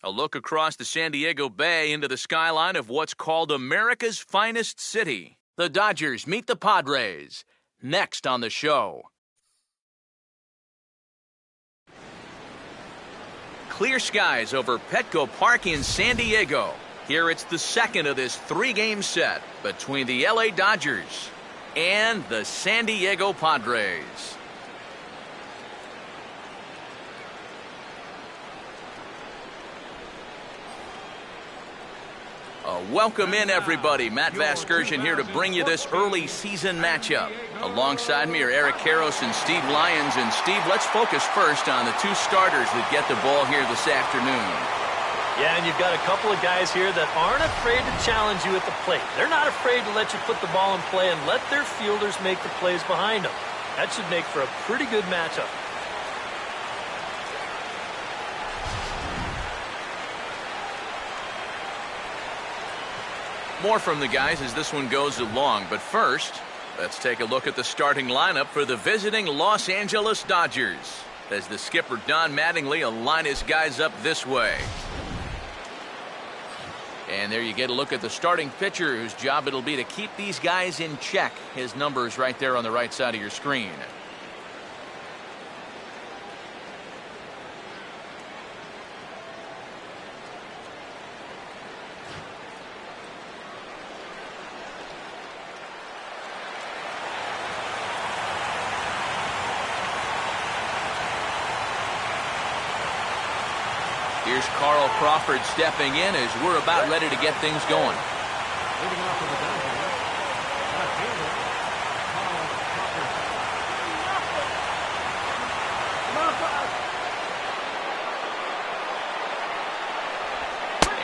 A look across the San Diego Bay into the skyline of what's called America's finest city. The Dodgers meet the Padres. Next on the show. Clear skies over Petco Park in San Diego. Here it's the second of this three-game set between the LA Dodgers and the San Diego Padres. Welcome in, everybody. Matt Vasgersian here to bring you this early season matchup. Alongside me are Eric Karros and Steve Lyons. And Steve, let's focus first on the two starters that get the ball here this afternoon. Yeah, and you've got a couple of guys here that aren't afraid to challenge you at the plate. They're not afraid to let you put the ball in play and let their fielders make the plays behind them. That should make for a pretty good matchup. More from the guys as this one goes along, but first, let's take a look at the starting lineup for the visiting Los Angeles Dodgers as the skipper Don Mattingly will line his guys up this way. And there you get a look at the starting pitcher whose job it'll be to keep these guys in check. His number is right there on the right side of your screen. Here's Carl Crawford stepping in as we're about ready to get things going.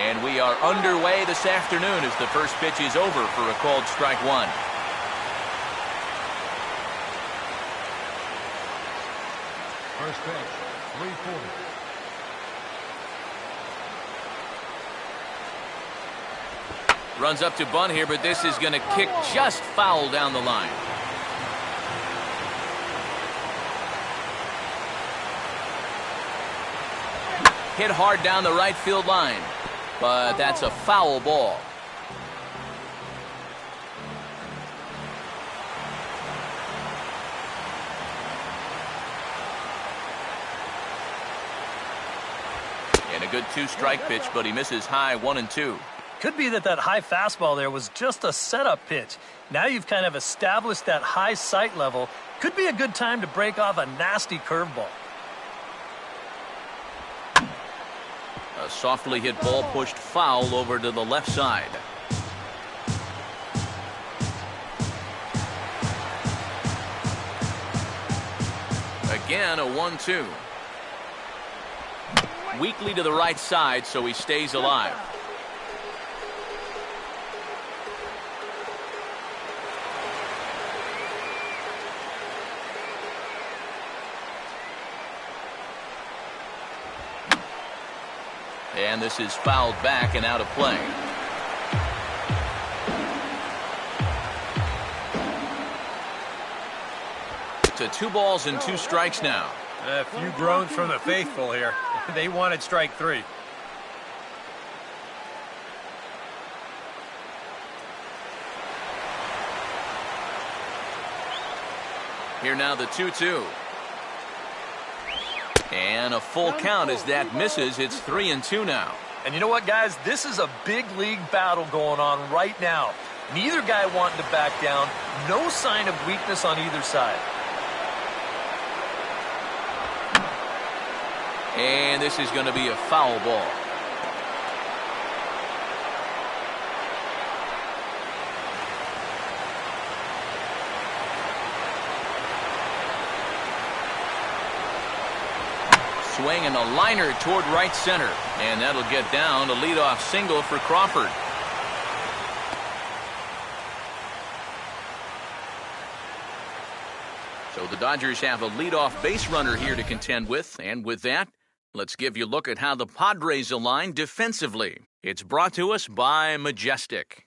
And we are underway this afternoon as the first pitch is over for a called strike one. First pitch, 340. Runs up to bunt here, but this is going to kick just foul down the line. Hit hard down the right field line, but that's a foul ball. And a good two-strike pitch, but he misses high 1-2. Could be that high fastball there was just a setup pitch. Now you've kind of established that high sight level. Could be a good time to break off a nasty curveball. A softly hit ball pushed foul over to the left side. Again, a 1-2. Weakly to the right side, so he stays alive. And this is fouled back and out of play. To 2 balls and 2 strikes now. A few groans from the faithful here. They wanted strike 3. Here now the 2-2. And a full count as that misses. It's 3-2 now. And you know what, guys? This is a big league battle going on right now. Neither guy wanting to back down. No sign of weakness on either side. And this is going to be a foul ball. Swing and a liner toward right center. And that'll get down a leadoff single for Crawford. So the Dodgers have a leadoff base runner here to contend with. And with that, let's give you a look at how the Padres align defensively. It's brought to us by Majestic.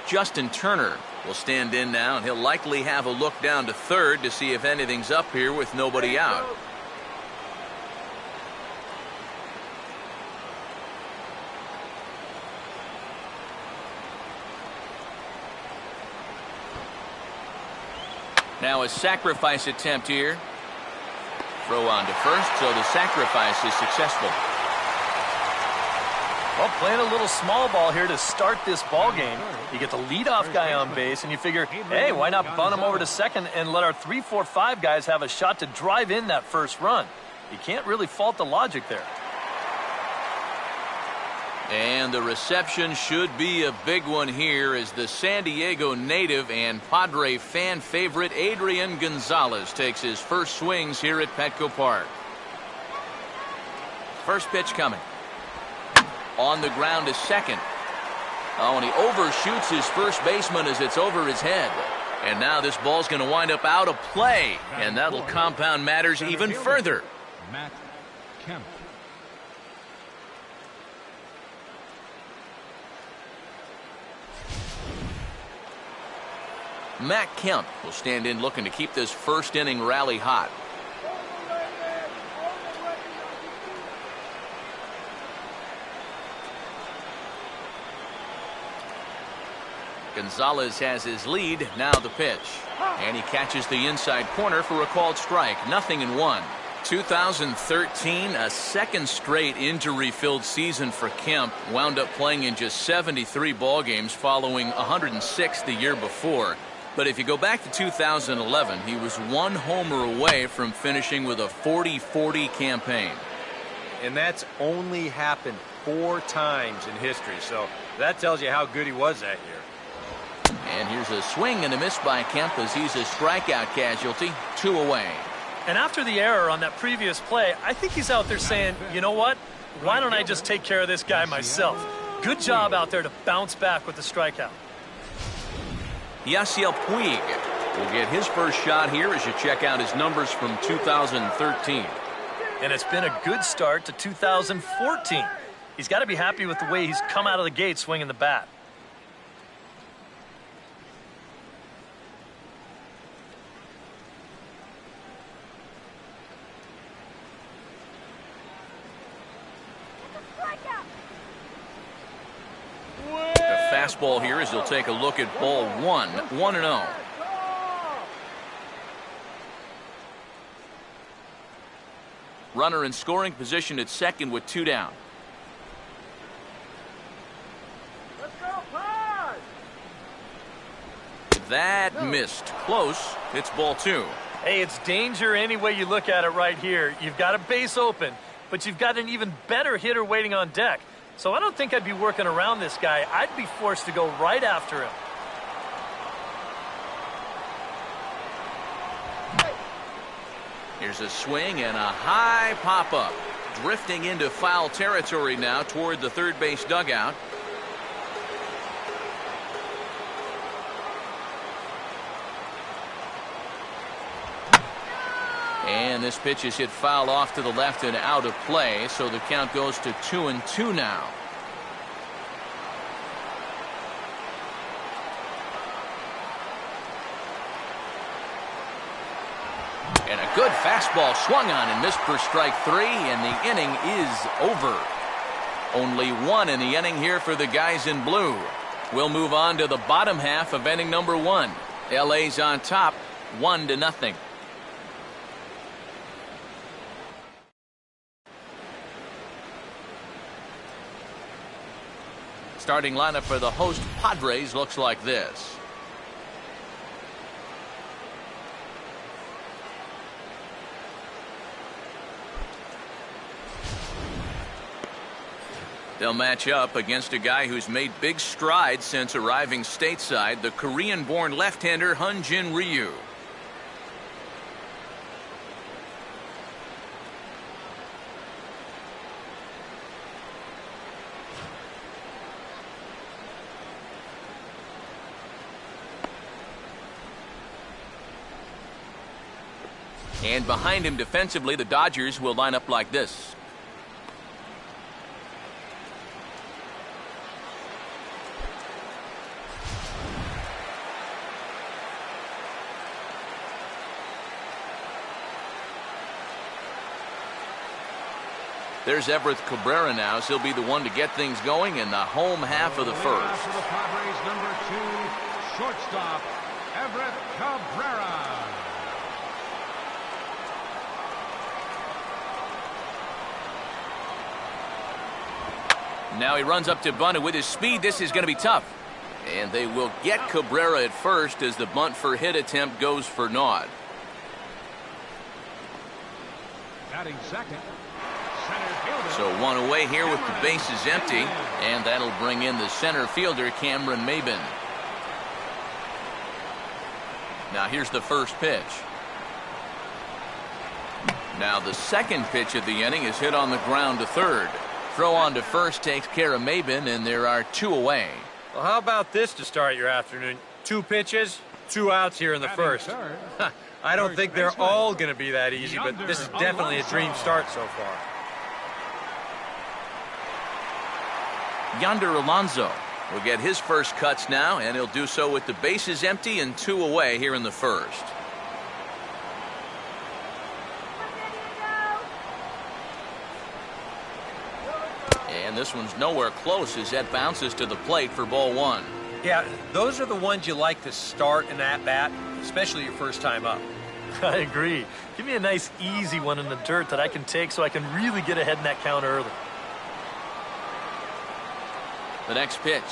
Justin Turner will stand in now, and he'll likely have a look down to third to see if anything's up here with nobody out. Now a sacrifice attempt here. Throw on to first, so the sacrifice is successful. Well, playing a little small ball here to start this ball game. You get the leadoff guy on base, and you figure, hey, why not bunt him over to second and let our 3, 4, 5 guys have a shot to drive in that first run? You can't really fault the logic there. And the reception should be a big one here as the San Diego native and Padre fan favorite Adrian Gonzalez takes his first swings here at Petco Park. First pitch coming. On the ground to second. Oh, and he overshoots his first baseman as it's over his head. And now this ball's going to wind up out of play, and that'll compound matters even further. Matt Kemp. Matt Kemp will stand in looking to keep this first inning rally hot. Gonzalez has his lead. Now the pitch. And he catches the inside corner for a called strike. 0-1. 2013, a second straight injury-filled season for Kemp. Wound up playing in just 73 ball games following 106 the year before. But if you go back to 2011, he was one homer away from finishing with a 40-40 campaign. And that's only happened 4 times in history, so that tells you how good he was that year. And here's a swing and a miss by Kemp as he's a strikeout casualty. 2 away. And after the error on that previous play, I think he's out there saying, you know what? Why don't I just take care of this guy myself? Good job out there to bounce back with the strikeout. Yasiel Puig will get his first shot here as you check out his numbers from 2013. And it's been a good start to 2014. He's got to be happy with the way he's come out of the gate swinging the bat. Fastball here as he'll take a look at ball 1. 1-0. Runner in scoring position at second with 2 down. Let's go, Padres! That missed. Close. It's ball 2. Hey, it's danger any way you look at it right here. You've got a base open, but you've got an even better hitter waiting on deck. So I don't think I'd be working around this guy. I'd be forced to go right after him. Here's a swing and a high pop-up. Drifting into foul territory now toward the third base dugout. And this pitch is hit foul off to the left and out of play, so the count goes to 2-2 now. And a good fastball swung on and missed for strike 3, and the inning is over. Only 1 in the inning here for the guys in blue. We'll move on to the bottom half of inning number 1. LA's on top, 1-0. Starting lineup for the host Padres looks like this. They'll match up against a guy who's made big strides since arriving stateside, the Korean-born left-hander Hyun-Jin Ryu. And behind him defensively, the Dodgers will line up like this. There's Everett Cabrera now, so he'll be the one to get things going in the home half of the first. For the Padres, number 2, shortstop, Everett Cabrera. Now he runs up to bunt, and with his speed, this is going to be tough. And they will get Cabrera at first as the bunt for hit attempt goes for naught. Batting second. Center fielder. So one away here with the bases empty, and that'll bring in the center fielder, Cameron Maben. Now here's the first pitch. Now the second pitch of the inning is hit on the ground to third. Throw on to first takes care of Maben, and there are 2 away. Well, how about this to start your afternoon? 2 pitches, 2 outs here in the first. I don't think they're all going to be that easy, but this is definitely a dream start so far. Yonder Alonso will get his first cuts now, and he'll do so with the bases empty and 2 away here in the first. And this one's nowhere close as that bounces to the plate for ball 1. Yeah, those are the ones you like to start an at-bat, especially your first time up. I agree. Give me a nice, easy one in the dirt that I can take so I can really get ahead in that count early. The next pitch.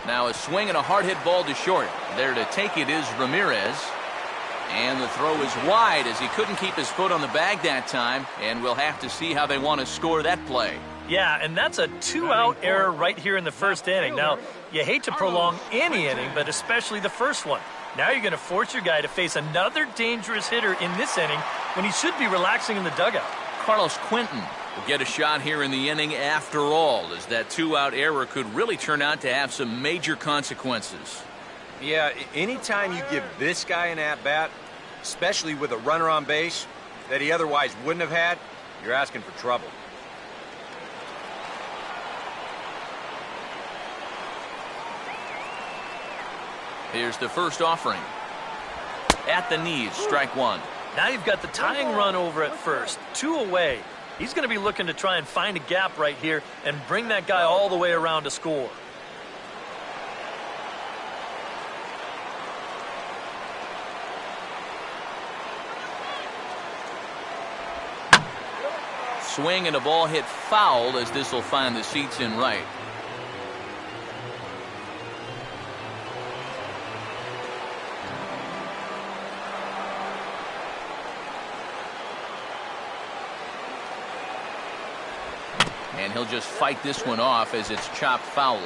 Now a swing and a hard hit ball to short. There to take it is Ramirez. And the throw is wide as he couldn't keep his foot on the bag that time. And we'll have to see how they want to score that play. Yeah, and that's a 2-out error right here in the first inning. Now, you hate to prolong any inning, but especially the first one. Now you're going to force your guy to face another dangerous hitter in this inning when he should be relaxing in the dugout. Carlos Quentin will get a shot here in the inning after all, as that 2-out error could really turn out to have some major consequences. Yeah, anytime you give this guy an at-bat, especially with a runner on base that he otherwise wouldn't have had, you're asking for trouble. Here's the first offering. At the knees, strike 1. Now you've got the tying run over at first. 2 away. He's going to be looking to try and find a gap right here and bring that guy all the way around to score. Swing and a ball hit foul as this will find the seats in right. And he'll just fight this one off as it's chopped foul.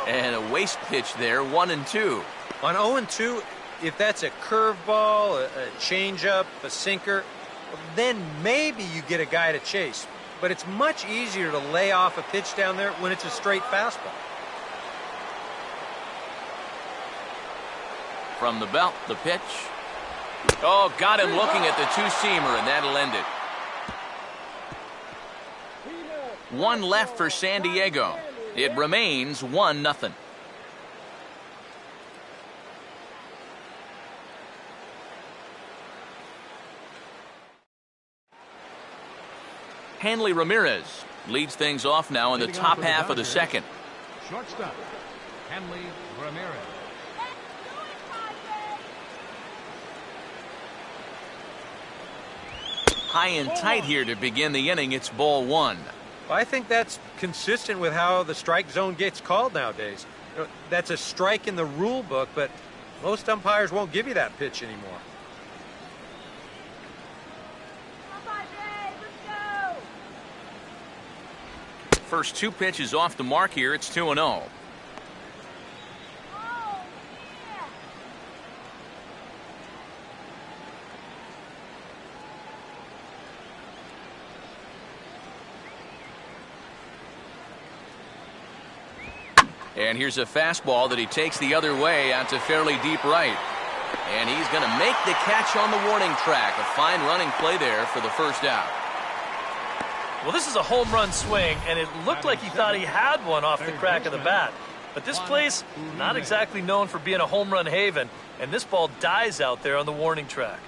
And a waste pitch there, 1-2. On 0-2, if that's a curveball, a changeup, a sinker, then maybe you get a guy to chase. But it's much easier to lay off a pitch down there when it's a straight fastball. From the belt, the pitch. Oh, got him looking at the two-seamer, and that'll end it. 1 left for San Diego. It remains 1-0. Hanley Ramirez leads things off now in the top half of the second. Shortstop, Hanley Ramirez. High and tight here to begin the inning. It's ball 1. I think that's consistent with how the strike zone gets called nowadays. That's a strike in the rule book, but most umpires won't give you that pitch anymore. First 2 pitches off the mark here. It's 2-0. And here's a fastball that he takes the other way out to fairly deep right. And he's going to make the catch on the warning track. A fine running play there for the first out. Well, this is a home run swing, and it looked like he thought he had one off the crack of the bat. But this place, not exactly known for being a home run haven, and this ball dies out there on the warning track.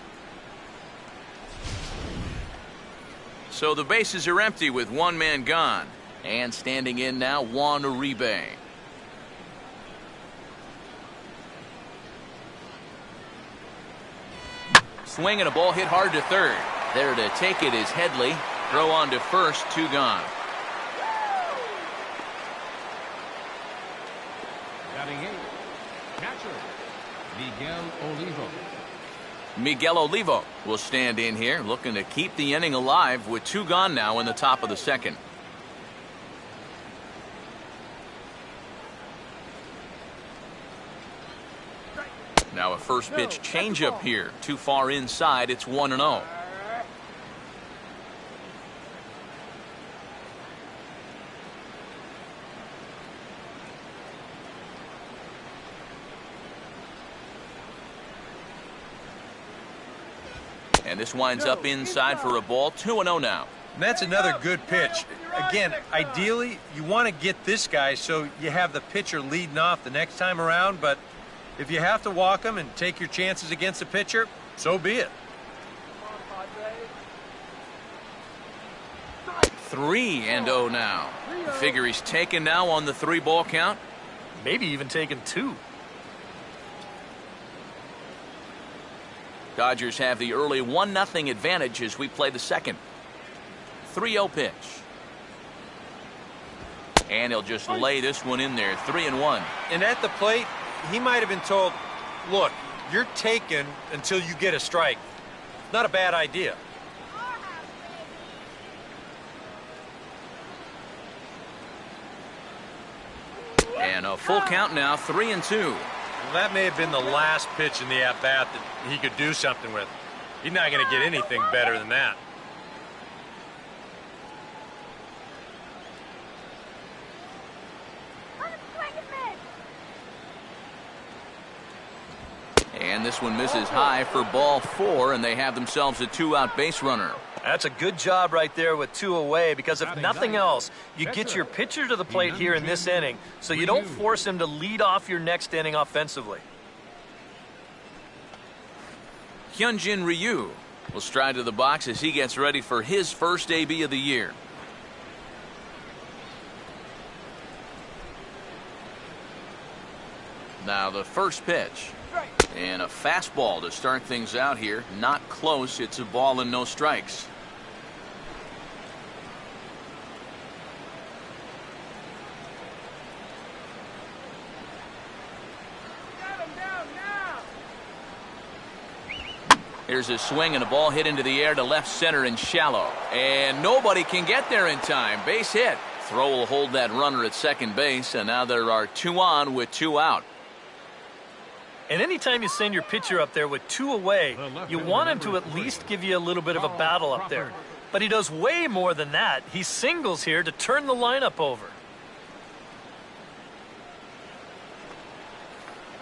So the bases are empty with one man gone. And standing in now, Juan Uribe. Swing and a ball hit hard to third. There to take it is Headley. Throw on to first, 2 gone. Batting 8, catcher, Miguel Olivo. Miguel Olivo will stand in here, looking to keep the inning alive with 2 gone now in the top of the second. Now a first pitch changeup here. Too far inside. It's 1-0. And this winds up inside for a ball. 2-0 now. And that's another good pitch. Again, ideally, you want to get this guy so you have the pitcher leading off the next time around, but if you have to walk him and take your chances against the pitcher, so be it. 3-0 now. Figure he's taken now on the 3-ball count. Maybe even taking 2. Dodgers have the early 1-0 advantage as we play the second. 3-0 pitch. And he'll just lay this one in there. 3-1. And at the plate, he might have been told, look, you're taken until you get a strike. Not a bad idea. And a full count now, 3-2. Well, that may have been the last pitch in the at-bat that he could do something with. He's not going to get anything better than that. And this one misses high for ball 4, and they have themselves a 2-out base runner. That's a good job right there with 2 away, because if nothing else, you get your pitcher to the plate here in this inning so you don't force him to lead off your next inning offensively. Hyunjin Ryu will stride to the box as he gets ready for his first AB of the year. Now the first pitch. And a fastball to start things out here. Not close. It's a ball and no strikes. Here's a swing and a ball hit into the air to left center and shallow. And nobody can get there in time. Base hit. Throw will hold that runner at second base. And now there are 2 on with 2 out. And anytime you send your pitcher up there with 2 away, you want him to at least give you a little bit of a battle up there. But he does way more than that. He singles here to turn the lineup over.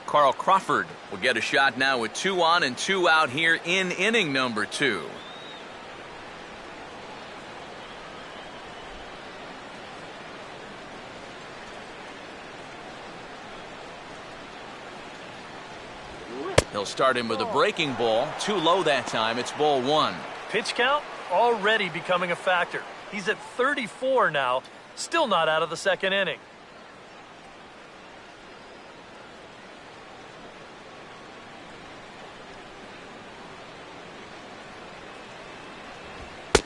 Carl Crawford will get a shot now with 2 on and 2 out here in inning number 2. He'll start him with a breaking ball. Too low that time. It's ball 1. Pitch count already becoming a factor. He's at 34 now. Still not out of the second inning.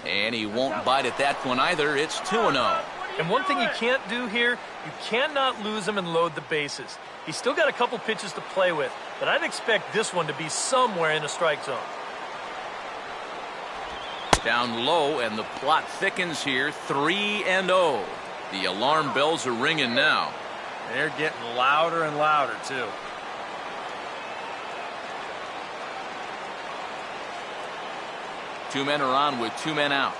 And he won't bite at that one either. It's 2-0. And one thing you can't do here, you cannot lose him and load the bases. He's still got a couple pitches to play with, but I'd expect this one to be somewhere in the strike zone. Down low, and the plot thickens here. 3-0. The alarm bells are ringing now. They're getting louder and louder, too. Two men are on with 2 men out.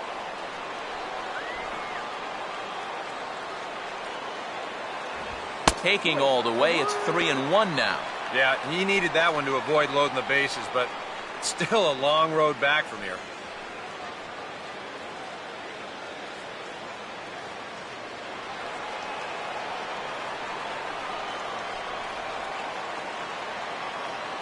Taking all the way, it's 3-1 now. Yeah, he needed that one to avoid loading the bases, but it's still a long road back from here.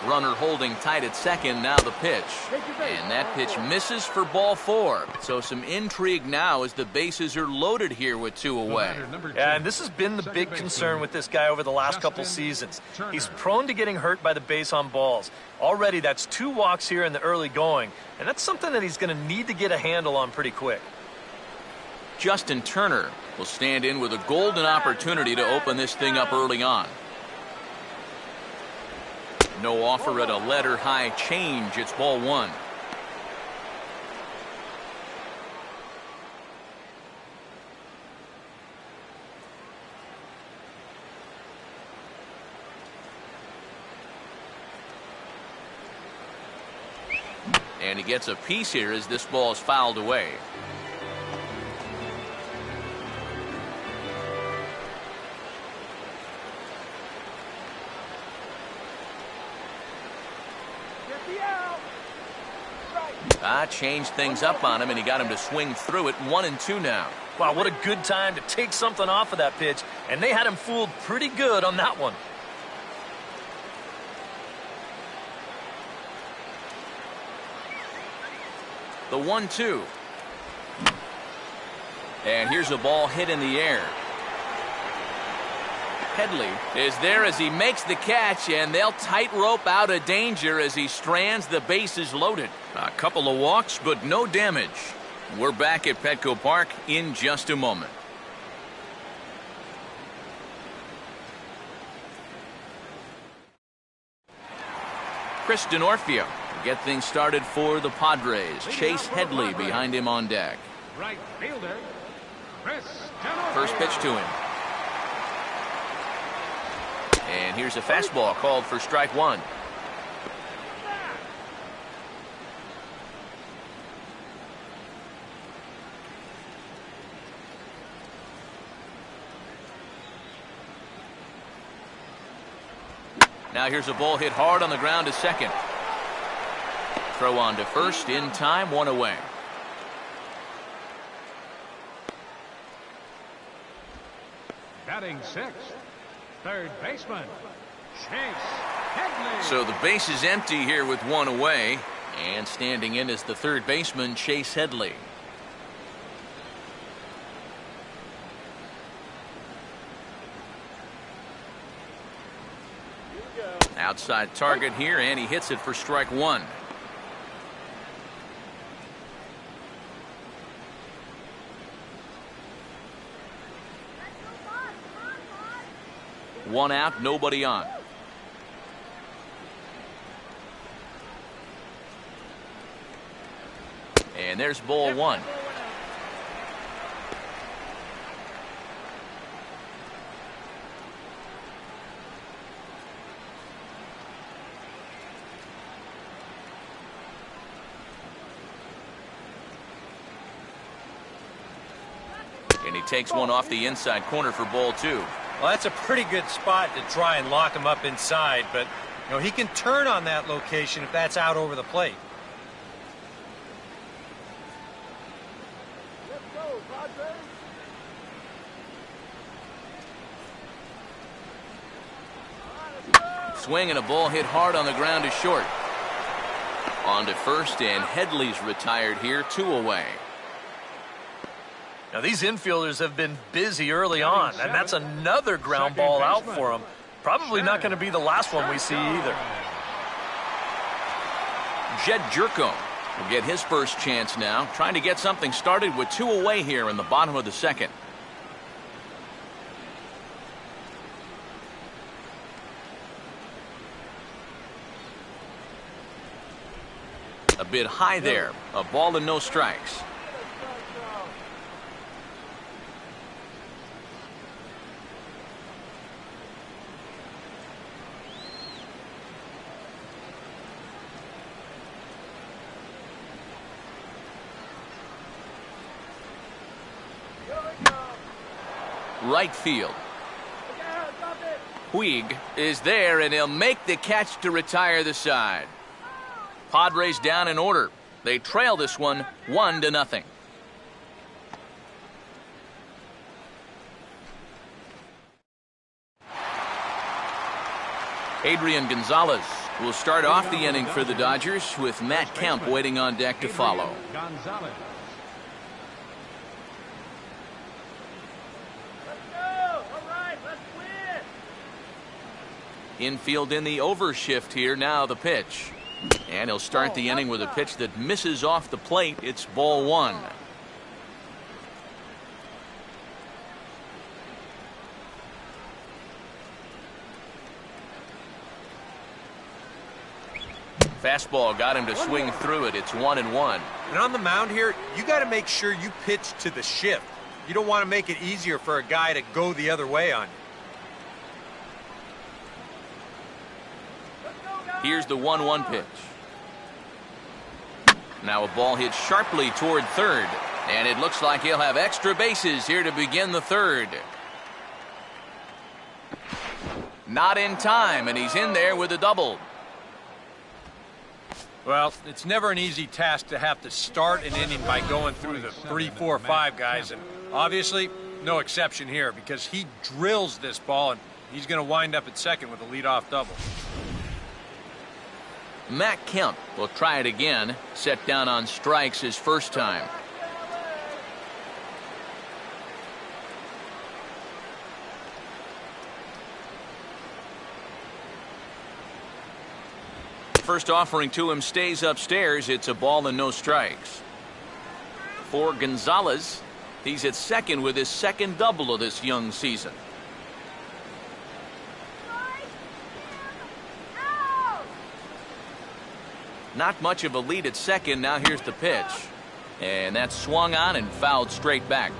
Runner holding tight at second. Now the pitch. And that pitch misses for ball 4. So some intrigue now as the bases are loaded here with 2 away. Yeah, and this has been the big concern with this guy over the last couple seasons. He's prone to getting hurt by the base on balls. Already that's 2 walks here in the early going, and that's something that he's going to need to get a handle on pretty quick. Justin Turner will stand in with a golden opportunity to open this thing up early on. No offer at a letter high change. It's ball 1. And he gets a piece here as this ball is fouled away. Changed things up on him, and he got him to swing through it. 1-2 now. Wow, what a good time to take something off of that pitch, and they had him fooled pretty good on that one. The 1-2. And here's a ball hit in the air. Headley is there as he makes the catch, and they'll tightrope out of danger as he strands the bases loaded. A couple of walks, but no damage. We're back at Petco Park in just a moment. Chris D'Onofrio will get things started for the Padres. Chase Headley behind him on deck. Right fielder, Chris First pitch to him. And here's a fastball called for strike 1. Now here's a ball hit hard on the ground to second. Throw on to first in time, 1 away. batting 6th, third baseman, Chase Headley. So the base is empty here with 1 away, and standing in is the third baseman, Chase Headley. Outside target here, and he hits it for strike 1. One out, nobody on. And there's ball 1. And he takes one off the inside corner for ball 2. Well, that's a pretty good spot to try and lock him up inside, but you know, he can turn on that location if that's out over the plate. Let's go, Padres. Swing and a ball hit hard on the ground is short. On to first, and Headley's retired here, 2 away. Now, these infielders have been busy early on, and that's another ground ball out for them. Probably not going to be the last one we see either. Jed Jerko will get his first chance now, trying to get something started with 2 away here in the bottom of the second. A bit high there, a ball and no strikes. Right field. Puig is there, and he'll make the catch to retire the side. Padres down in order. They trail this one 1-0. Adrian Gonzalez We'll start off the inning for the Dodgers with Matt Kemp waiting on deck to follow. Gonzalez. Let's go. All right, let's win. Infield in the overshift here. Now the pitch. And he'll start the inning with a pitch that misses off the plate. It's ball one. Fastball got him to swing through it. It's 1-1. And on the mound here, you got to make sure you pitch to the shift. You don't want to make it easier for a guy to go the other way on you. Here's the 1-1 pitch. Now a ball hit sharply toward third. And it looks like he'll have extra bases here to begin the third. Not in time, and he's in there with a double. Well, it's never an easy task to have to start an inning by going through the 3, 4, 5 guys, and obviously no exception here because he drills this ball and he's going to wind up at second with a leadoff double. Matt Kemp will try it again. Set down on strikes his first time. First offering to him stays upstairs. It's a ball and no strikes. For Gonzalez, he's at second with his second double of this young season. Not much of a lead at second. Now here's the pitch. And that's swung on and fouled straight back.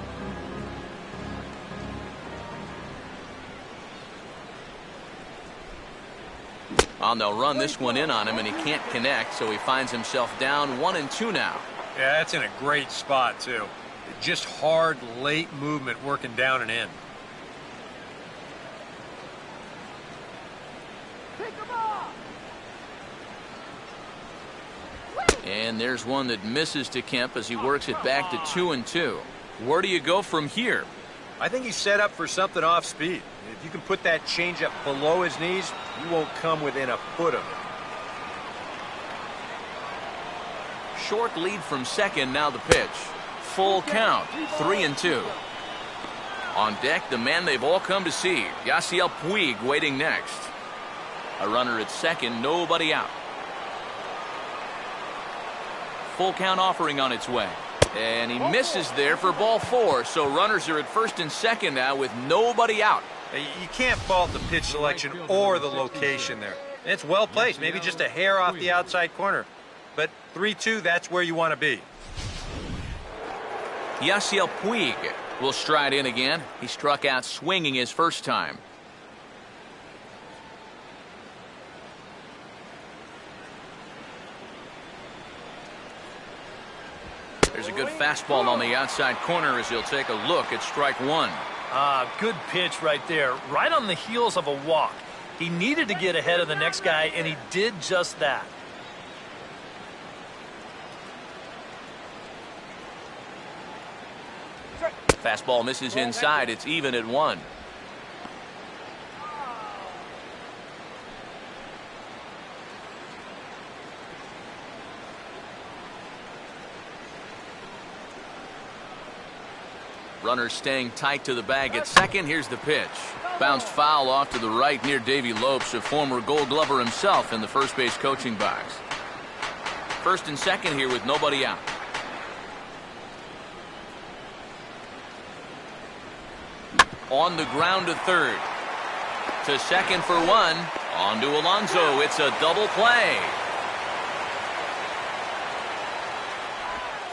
Well, they'll run this one in on him, and he can't connect, so he finds himself down 1-2 now. Yeah, that's in a great spot, too. Just hard, late movement working down and in. And there's one that misses to Kemp as he works it back to 2-2. Where do you go from here? I think he's set up for something off speed. If you can put that changeup below his knees, you won't come within a foot of it. Short lead from second. Now the pitch. Full count. 3-2. On deck, the man they've all come to see, Yasiel Puig, waiting next. A runner at second. Nobody out. Full count offering on its way. And he misses there for ball 4. So runners are at first and second now with nobody out. You can't fault the pitch selection or the location there. It's well placed, maybe just a hair off the outside corner. But 3-2, that's where you want to be. Yasiel Puig will stride in again. He struck out swinging his first time. There's a good fastball on the outside corner as he'll take a look at strike one. Good pitch right there, right on the heels of a walk. He needed to get ahead of the next guy, and he did just that. Fastball misses inside. It's even at 1. Runner staying tight to the bag at second. Here's the pitch. Bounced foul off to the right near Davey Lopes, a former Gold Glover himself in the first base coaching box. First and second here with nobody out. On the ground to third. To second for 1. On to Alonso. It's a double play.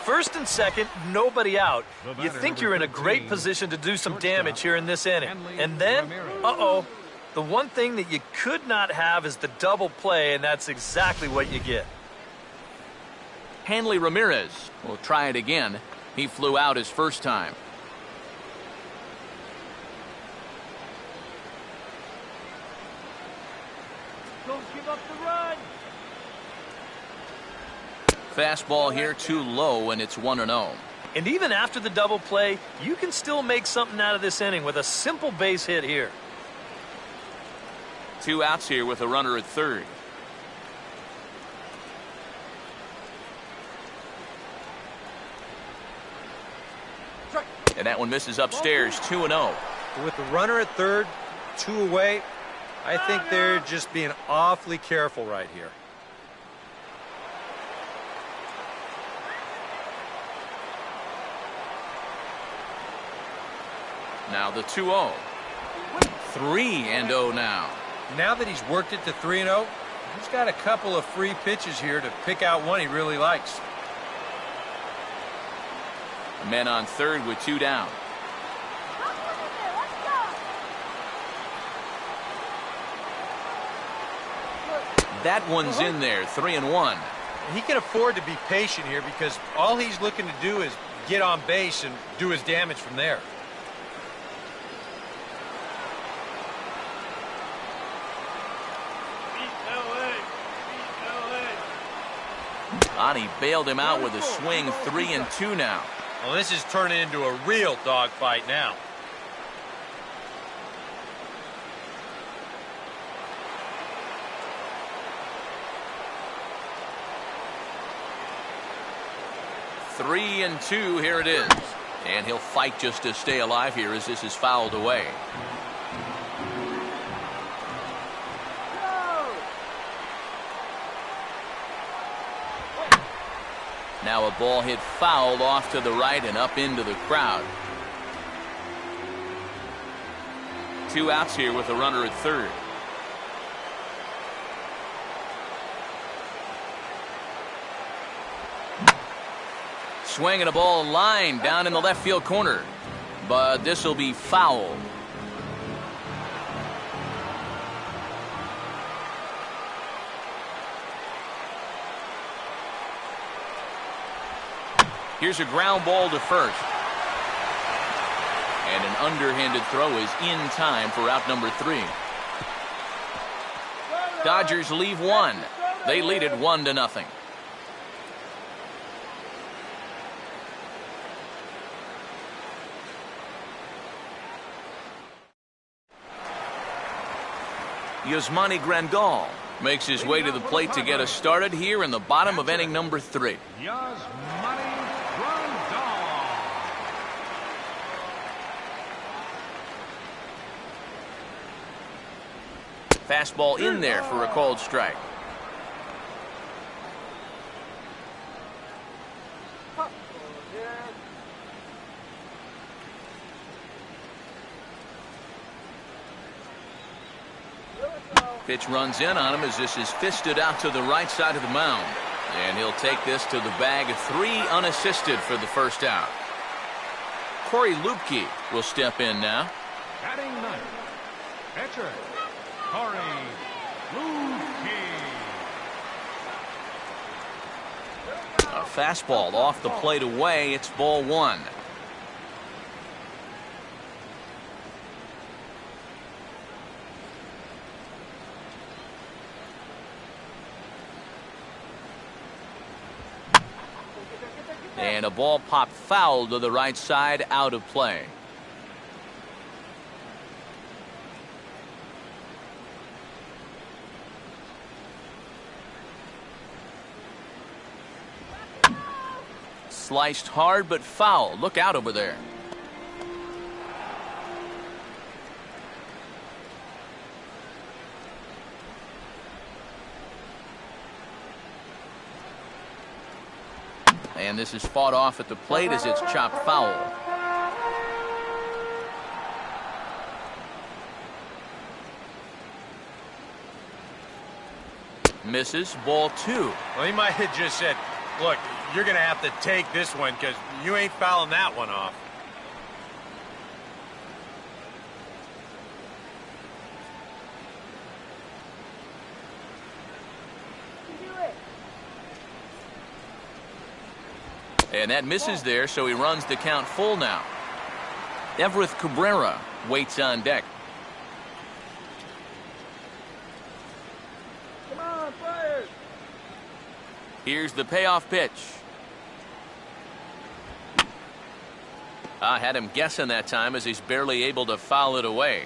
First and second, nobody out. You think you're in a great position to do some damage here in this inning. And then, the one thing that you could not have is the double play, and that's exactly what you get. Hanley Ramirez will try it again. He flew out his first time. Don't give up the run. Fastball here too low, and it's 1-0. And even after the double play, you can still make something out of this inning with a simple base hit here. 2 outs here with a runner at third. And that one misses upstairs, 2-0. With the runner at third, 2 away, I think they're just being awfully careful right here. Now the 2-0. 3-0 now. Now that he's worked it to 3-0, he's got a couple of free pitches here to pick out one he really likes. Men on third with 2 down. That one's in there, 3-1. He can afford to be patient here because all he's looking to do is get on base and do his damage from there. Ani bailed him out with a swing, 3-2 now. Well, this is turning into a real dogfight now. Three and two, here it is. And he'll fight just to stay alive here as this is fouled away. Now a ball hit foul off to the right and up into the crowd. 2 outs here with a runner at third. Swinging a ball line down in the left field corner. But this will be foul. Here's a ground ball to first. And an underhanded throw is in time for out number 3. Dodgers leave 1. They lead it 1-0. Yasmani Grandal makes his way to the plate to get us started here in the bottom of inning number 3. Yasmani Grandal. Fastball in there for a called strike. Pitch runs in on him as this is fisted out to the right side of the mound. And he'll take this to the bag. 3 unassisted for the first out. Corey Lupke will step in now. Batting ninth, pitcher, Corey Lupke. A fastball off the plate away. It's ball 1. And a ball popped foul to the right side, out of play. Sliced hard but foul. Look out over there. And this is fought off at the plate as it's chopped foul. Misses, ball 2. Well, he might have just said, look, you're going to have to take this one because you ain't fouling that one off. And that misses there, so he runs the count full now. Everett Cabrera waits on deck. Come on, players. Here's the payoff pitch. I had him guessing that time as he's barely able to foul it away.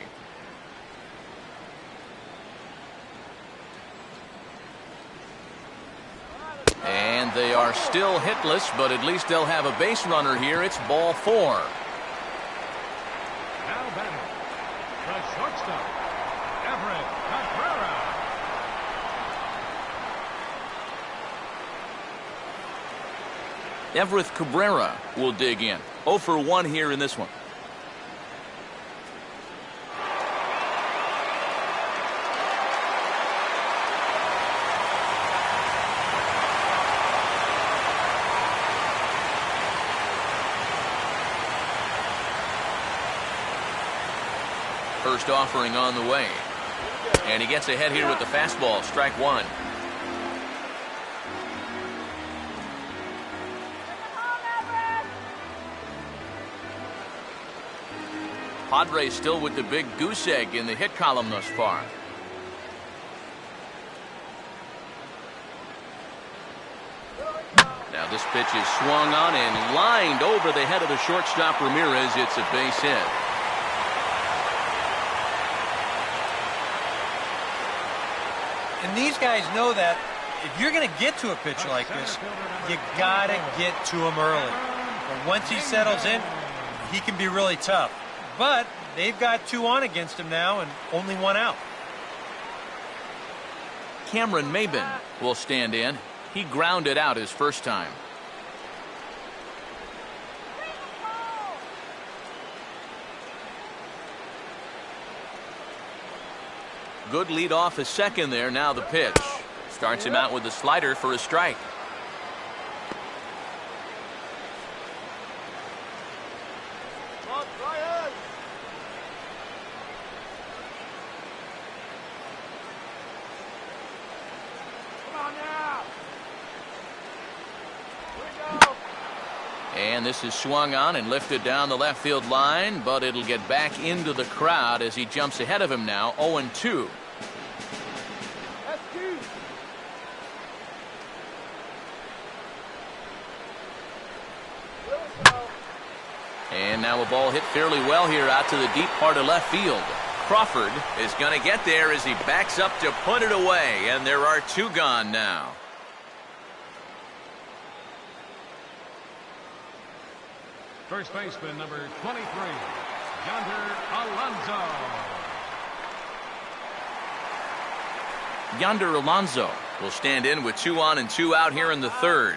And they are still hitless, but at least they'll have a base runner here. It's ball 4. Now batting, the shortstop, Everett Cabrera. Everett Cabrera will dig in. 0 for 1 here in this one. First offering on the way. And he gets ahead here with the fastball. Strike one. Padres still with the big goose egg in the hit column thus far. Now this pitch is swung on and lined over the head of the shortstop Ramirez. It's a base hit. And these guys know that if you're going to get to a pitch like this, you got to get to him early. But once he settles in, he can be really tough. But they've got 2 on against him now and only 1 out. Cameron Maben will stand in. He grounded out his first time. Good lead off a second there. Now the pitch. Starts him out with the slider for a strike. And this is swung on and lifted down the left field line, but it'll get back into the crowd as he jumps ahead of him now. 0-2. And now a ball hit fairly well here out to the deep part of left field. Crawford is going to get there as he backs up to put it away, and there are 2 gone now. First baseman, number 23, Yonder Alonso. Yonder Alonso will stand in with 2 on and 2 out here in the third.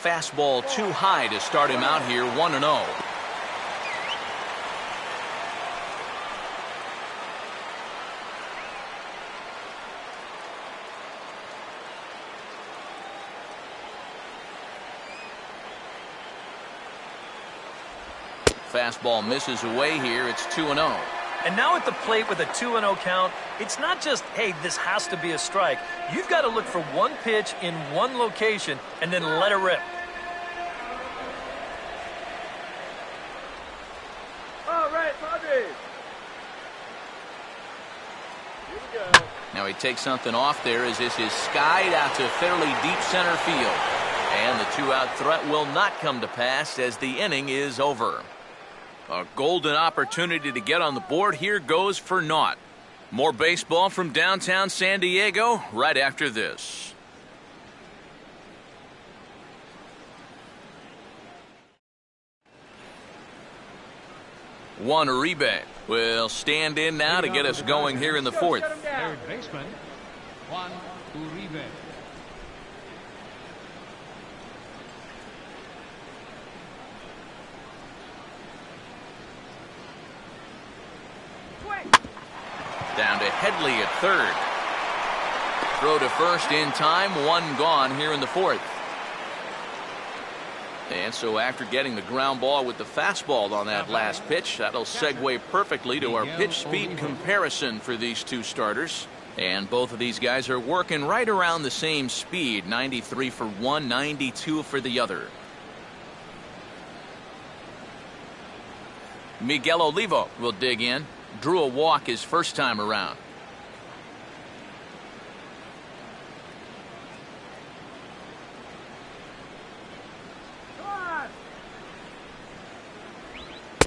Fastball too high to start him out here. 1-0. Fastball misses away here. It's 2-0. And now at the plate with a 2-0 count, it's not just, hey, this has to be a strike. You've got to look for one pitch in one location and then let it rip. All right, Padres. Here we go. Now he takes something off there as this is skied out to fairly deep center field. And the 2-out threat will not come to pass as the inning is over. A golden opportunity to get on the board here goes for naught. More baseball from downtown San Diego right after this. Juan Uribe will stand in now to get us going here in the fourth. Third baseman, Juan Uribe. Down to Headley at third. Throw to first in time. 1 gone here in the fourth. And so after getting the ground ball with the fastball on that last pitch, that'll segue perfectly to our pitch speed comparison for these 2 starters. And both of these guys are working right around the same speed. 93 for one, 92 for the other. Miguel Olivo will dig in. Drew a walk his first time around.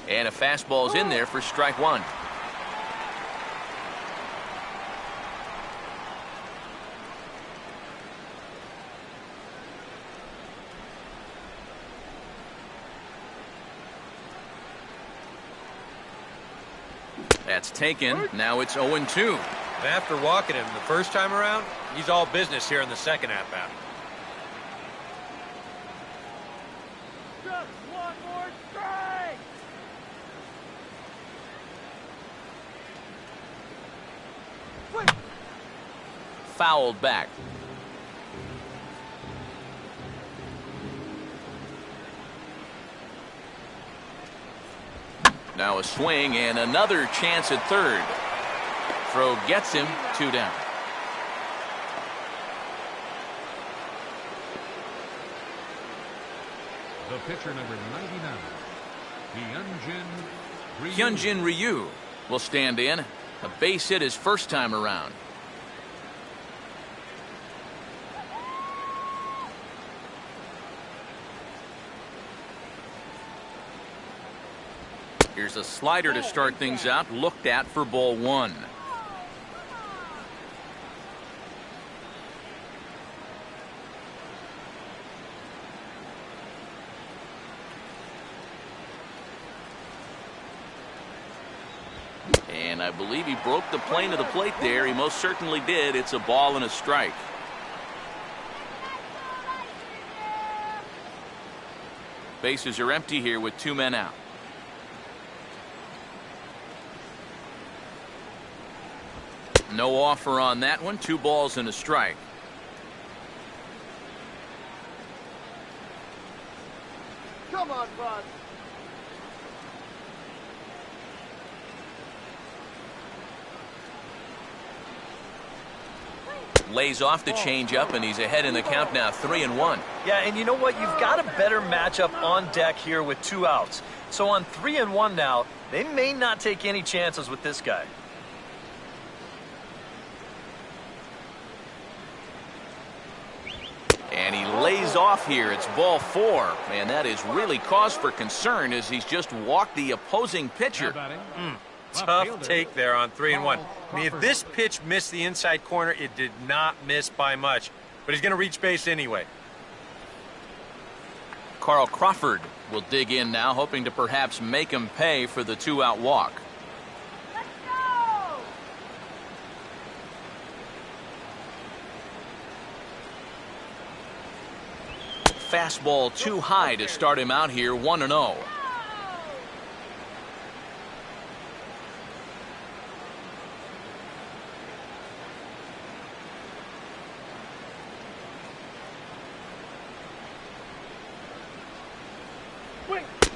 And a fastball's in there for strike 1. That's taken. Now it's 0-2. And after walking him the first time around, he's all business here in the second at bat. Just one more strike. Fouled back. Now a swing and another chance at third. Throw gets him, 2 down. The pitcher, number 99, Hyunjin Ryu. Hyunjin Ryu will stand in. A base hit his first time around. Here's a slider to start things out, looked at for ball 1. And I believe he broke the plane of the plate there. He most certainly did. It's a ball and a strike. Bases are empty here with 2 men out. No offer on that one. 2 balls and a strike. Come on, bud. Lays off the changeup, and he's ahead in the count now, 3-1. Yeah, and you know what? You've got a better matchup on deck here with 2 outs. So on 3-1 now, they may not take any chances with this guy. And he lays off here. It's ball 4. And that is really cause for concern as he's just walked the opposing pitcher. Tough take there on 3-1. I mean, if this pitch missed the inside corner, it did not miss by much. But he's going to reach base anyway. Carl Crawford will dig in now, hoping to perhaps make him pay for the 2-out walk. Let's go. Fastball too high to start him out here, 1-0.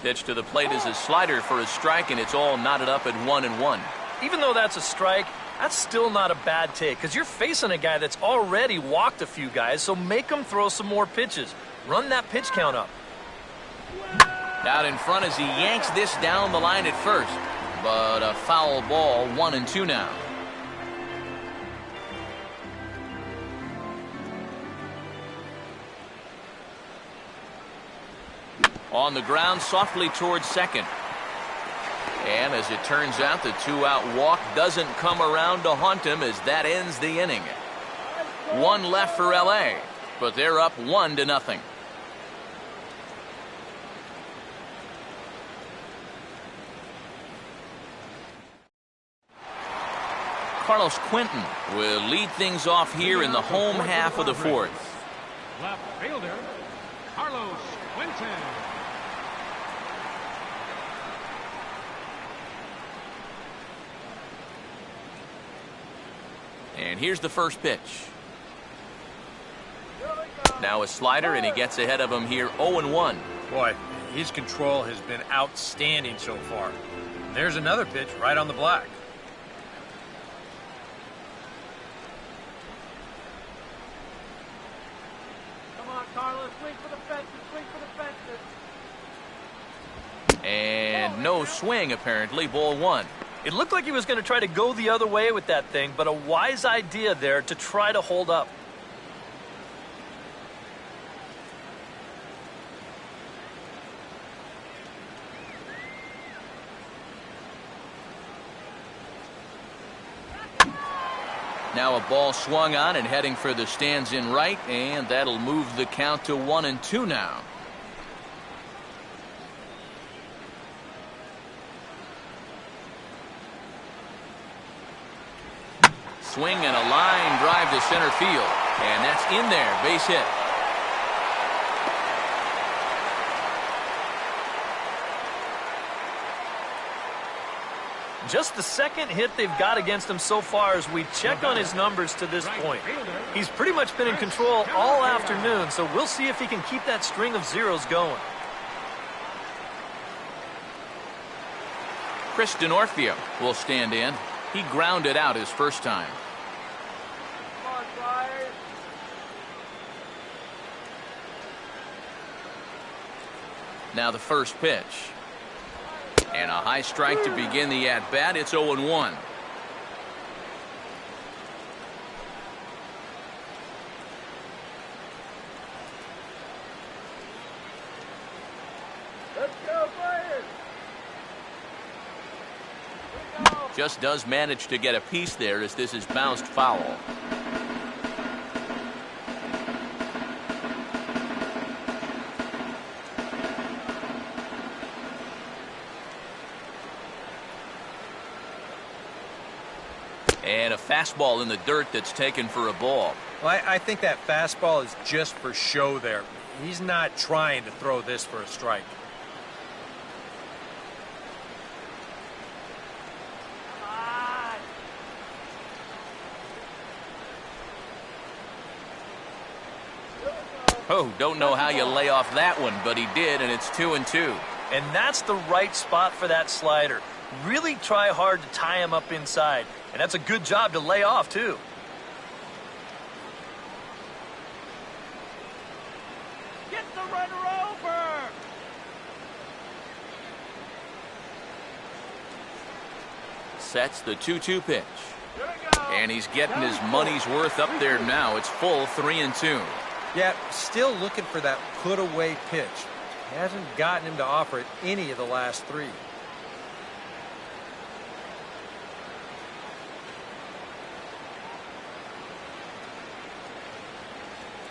Pitch to the plate is a slider for a strike, and it's all knotted up at 1-1. Even though that's a strike, that's still not a bad take because you're facing a guy that's already walked a few guys, so make him throw some more pitches. Run that pitch count up. Out in front as he yanks this down the line at first. But a foul ball, 1-2 now. On the ground, softly towards second. And as it turns out, the 2-out walk doesn't come around to haunt him as that ends the inning. 1 left for LA, but they're up 1-0. Carlos Quentin will lead things off here in the home half of the 4th. Left fielder, Carlos Quentin. And here's the first pitch. Now a slider, and he gets ahead of him here, 0-1. Boy, his control has been outstanding so far. There's another pitch right on the black. Come on, Carlos. Swing for the fences. Swing for the fences. And no swing, apparently, ball 1. It looked like he was going to try to go the other way with that thing, but a wise idea there to try to hold up. Now a ball swung on and heading for the stands in right, and that'll move the count to 1-2 now. swing and a line drive to center field. And that's in there, base hit. Just the second hit they've got against him so far as we check on his numbers to this point. He's pretty much been in control all afternoon, so we'll see if he can keep that string of zeros going. Chris DeNorfia will stand in. He grounded out his first time. Come on, Flyers. Now the first pitch. And a high strike to begin the at-bat. It's 0-1. Let's go, Flyers. Just does manage to get a piece there as this is bounced foul. And a fastball in the dirt that's taken for a ball. Well, I think that fastball is just for show there. He's not trying to throw this for a strike. Oh, don't know how you lay off that one, but he did, and it's 2-2. And that's the right spot for that slider. Really try hard to tie him up inside. And that's a good job to lay off, too. Get the runner over. Sets the 2-2 pitch. Here we go. And he's getting his money's worth up there now. It's full 3-2. Yeah, still looking for that put-away pitch. Hasn't gotten him to offer it any of the last three.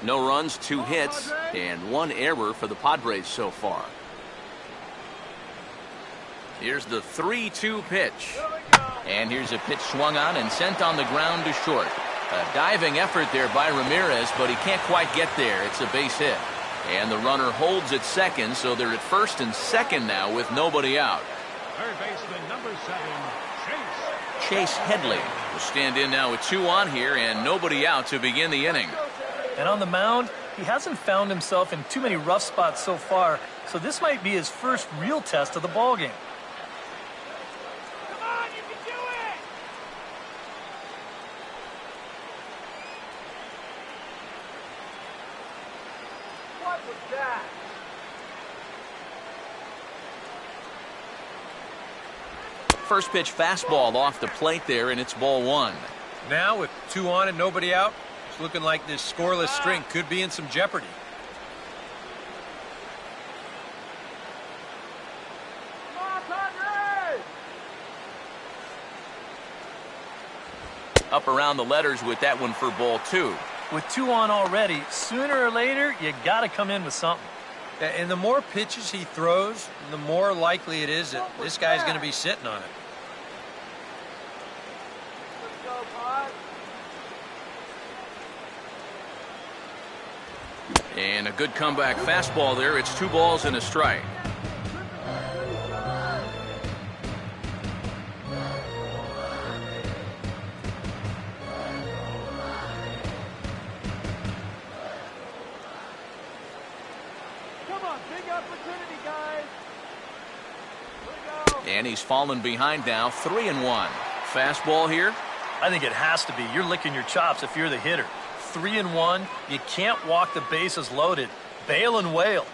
No runs, 2 hits, and 1 error for the Padres so far. Here's the 3-2 pitch. And here's a pitch swung on and sent on the ground to short. A diving effort there by Ramirez, but he can't quite get there. It's a base hit. And the runner holds at second, so they're at first and second now with nobody out. Third baseman, number 7, Chase. Chase Headley will stand in now with 2 on here and nobody out to begin the inning. And on the mound, he hasn't found himself in too many rough spots so far, so this might be his first real test of the ballgame. Come on, you can do it. What was that? First pitch fastball off the plate there, and it's ball 1. Now with 2 on and nobody out, it's looking like this scoreless string could be in some jeopardy. Come on, Padres. Up around the letters with that one for ball 2. With 2 on already, sooner or later, you got to come in with something. And the more pitches he throws, the more likely it is that this guy's going to be sitting on it. Let's go, Pod. And a good comeback fastball there. It's 2 balls and a strike. Come on, big opportunity, guys. Here we go. And he's fallen behind now, 3-1. Fastball here. I think it has to be. You're licking your chops if you're the hitter. 3-1. You can't walk the bases loaded. Bail and wail.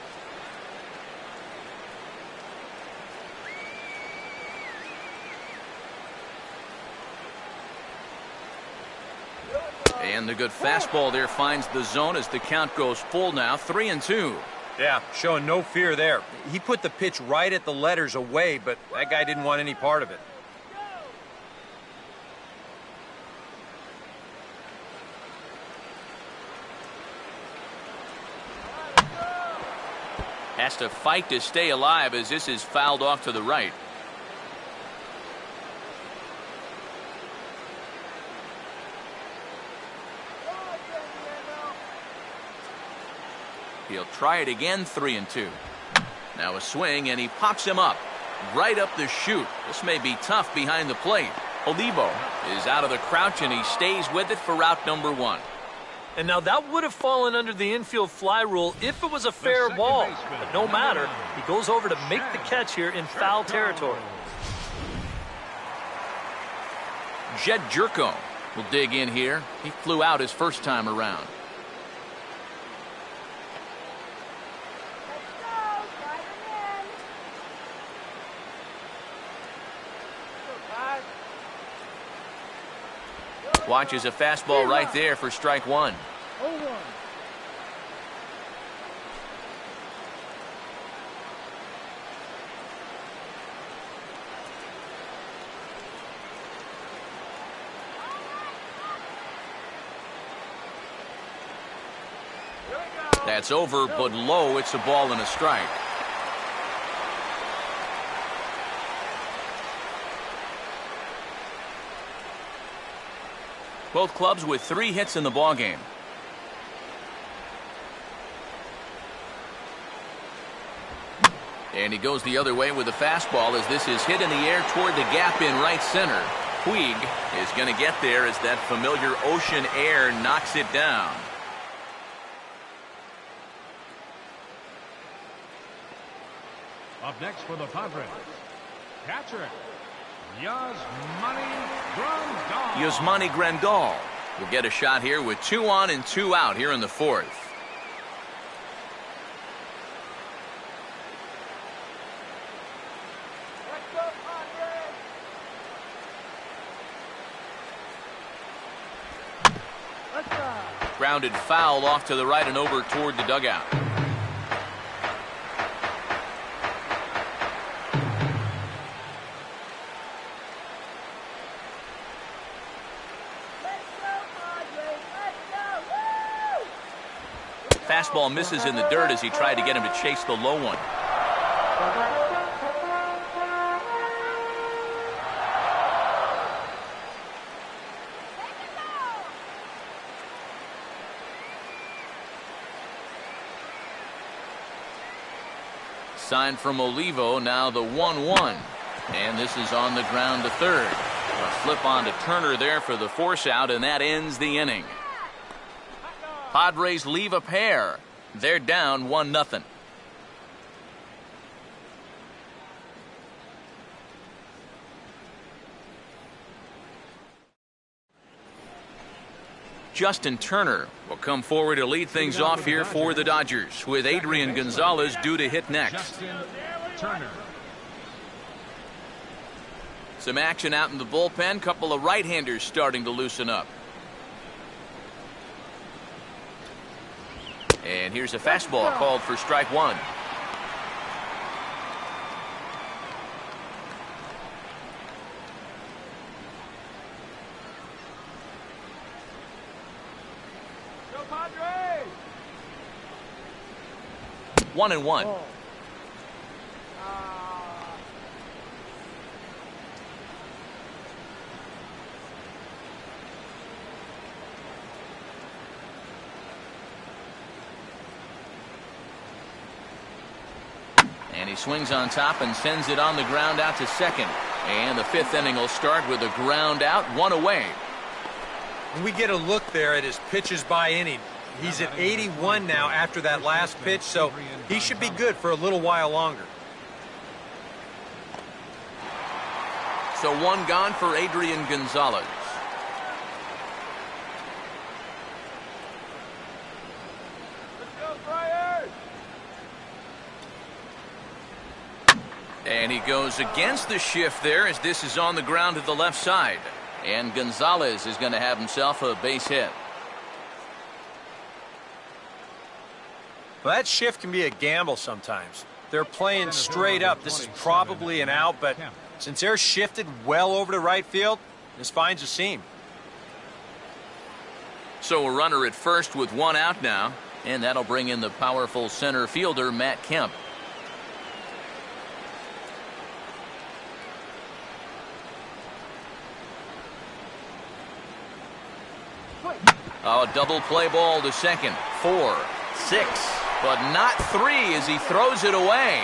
And the good fastball there finds the zone as the count goes full now, 3-2. Yeah, showing no fear there. He put the pitch right at the letters away, but that guy didn't want any part of it. Has to fight to stay alive as this is fouled off to the right. He'll try it again, 3-2. Now a swing, and he pops him up. Right up the chute. This may be tough behind the plate. Olivo is out of the crouch, and he stays with it for out number 1. And now that would have fallen under the infield fly rule if it was a fair ball. But no matter, he goes over to make the catch here in foul territory. Jed Jerko will dig in here. He flew out his first time around. Watches a fastball right there for strike 1. 0-1. That's over, but low. It's a ball and a strike. Both clubs with 3 hits in the ballgame. And he goes the other way with a fastball as this is hit in the air toward the gap in right center. Puig is going to get there as that familiar ocean air knocks it down. Up next for the Padres, catcher, Yasmani Grandal will get a shot here with 2 on and 2 out here in the 4th. Grounded foul off to the right and over toward the dugout. Fastball misses in the dirt as he tried to get him to chase the low one. Sign from Olivo, now the 1-1. And this is on the ground to third. A flip on to Turner there for the force out, and that ends the inning. Padres leave a pair. They're down 1-0. Justin Turner will come forward to lead things off here for the Dodgers, with Adrian Gonzalez due to hit next. Justin Turner. Some action out in the bullpen. Couple of right-handers starting to loosen up. And here's a fastball called for strike 1. Go Padres! 1-1. And he swings on top and sends it on the ground out to second. And the 5th inning will start with a ground out, 1 away. And we get a look there at his pitches by inning. He's at 81 now after that last pitch, so he should be good for a little while longer. So 1 gone for Adrian Gonzalez. And he goes against the shift there as this is on the ground to the left side. And Gonzalez is going to have himself a base hit. Well, that shift can be a gamble sometimes. They're playing straight up. This is probably an out, but since they're shifted well over to right field, this finds a seam. So a runner at first with 1 out now. And that'll bring in the powerful center fielder, Matt Kemp. Oh, double play ball to second. 4, 6. But not 3 as he throws it away.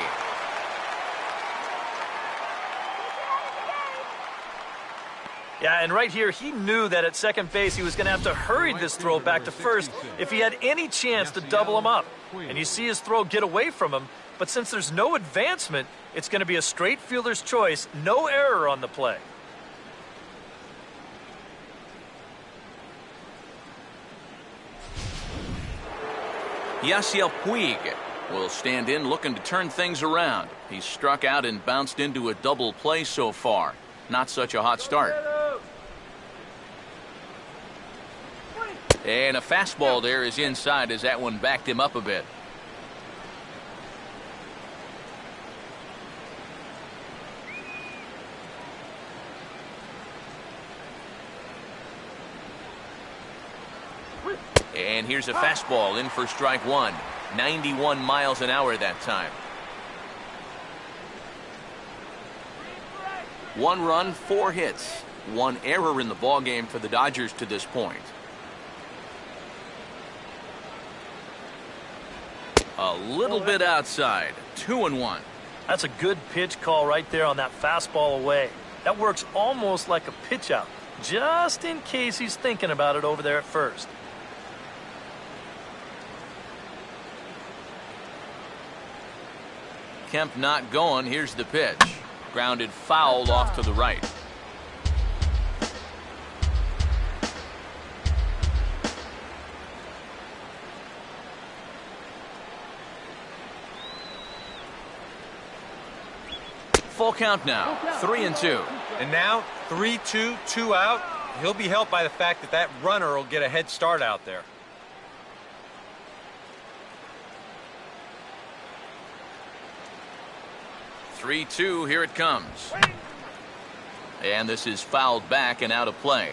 Yeah, and right here, he knew that at second base he was going to have to hurry this throw back to first if he had any chance to double him up. And you see his throw get away from him, but since there's no advancement, it's going to be a straight fielder's choice, no error on the play. Yasiel Puig will stand in looking to turn things around. He's struck out and bounced into a double play so far. Not such a hot start. And a fastball there is inside as that one backed him up a bit. And here's a fastball in for strike 1. 91 miles an hour that time. 1 run, 4 hits. 1 error in the ballgame for the Dodgers to this point. A little bit outside. 2-1. That's a good pitch call right there on that fastball away. That works almost like a pitch out, just in case he's thinking about it over there at first. Kemp not going. Here's the pitch. Grounded foul off to the right. Full count now. 3-2. And now 3-2, 2 out. He'll be helped by the fact that that runner will get a head start out there. Three-2, here it comes. And this is fouled back and out of play.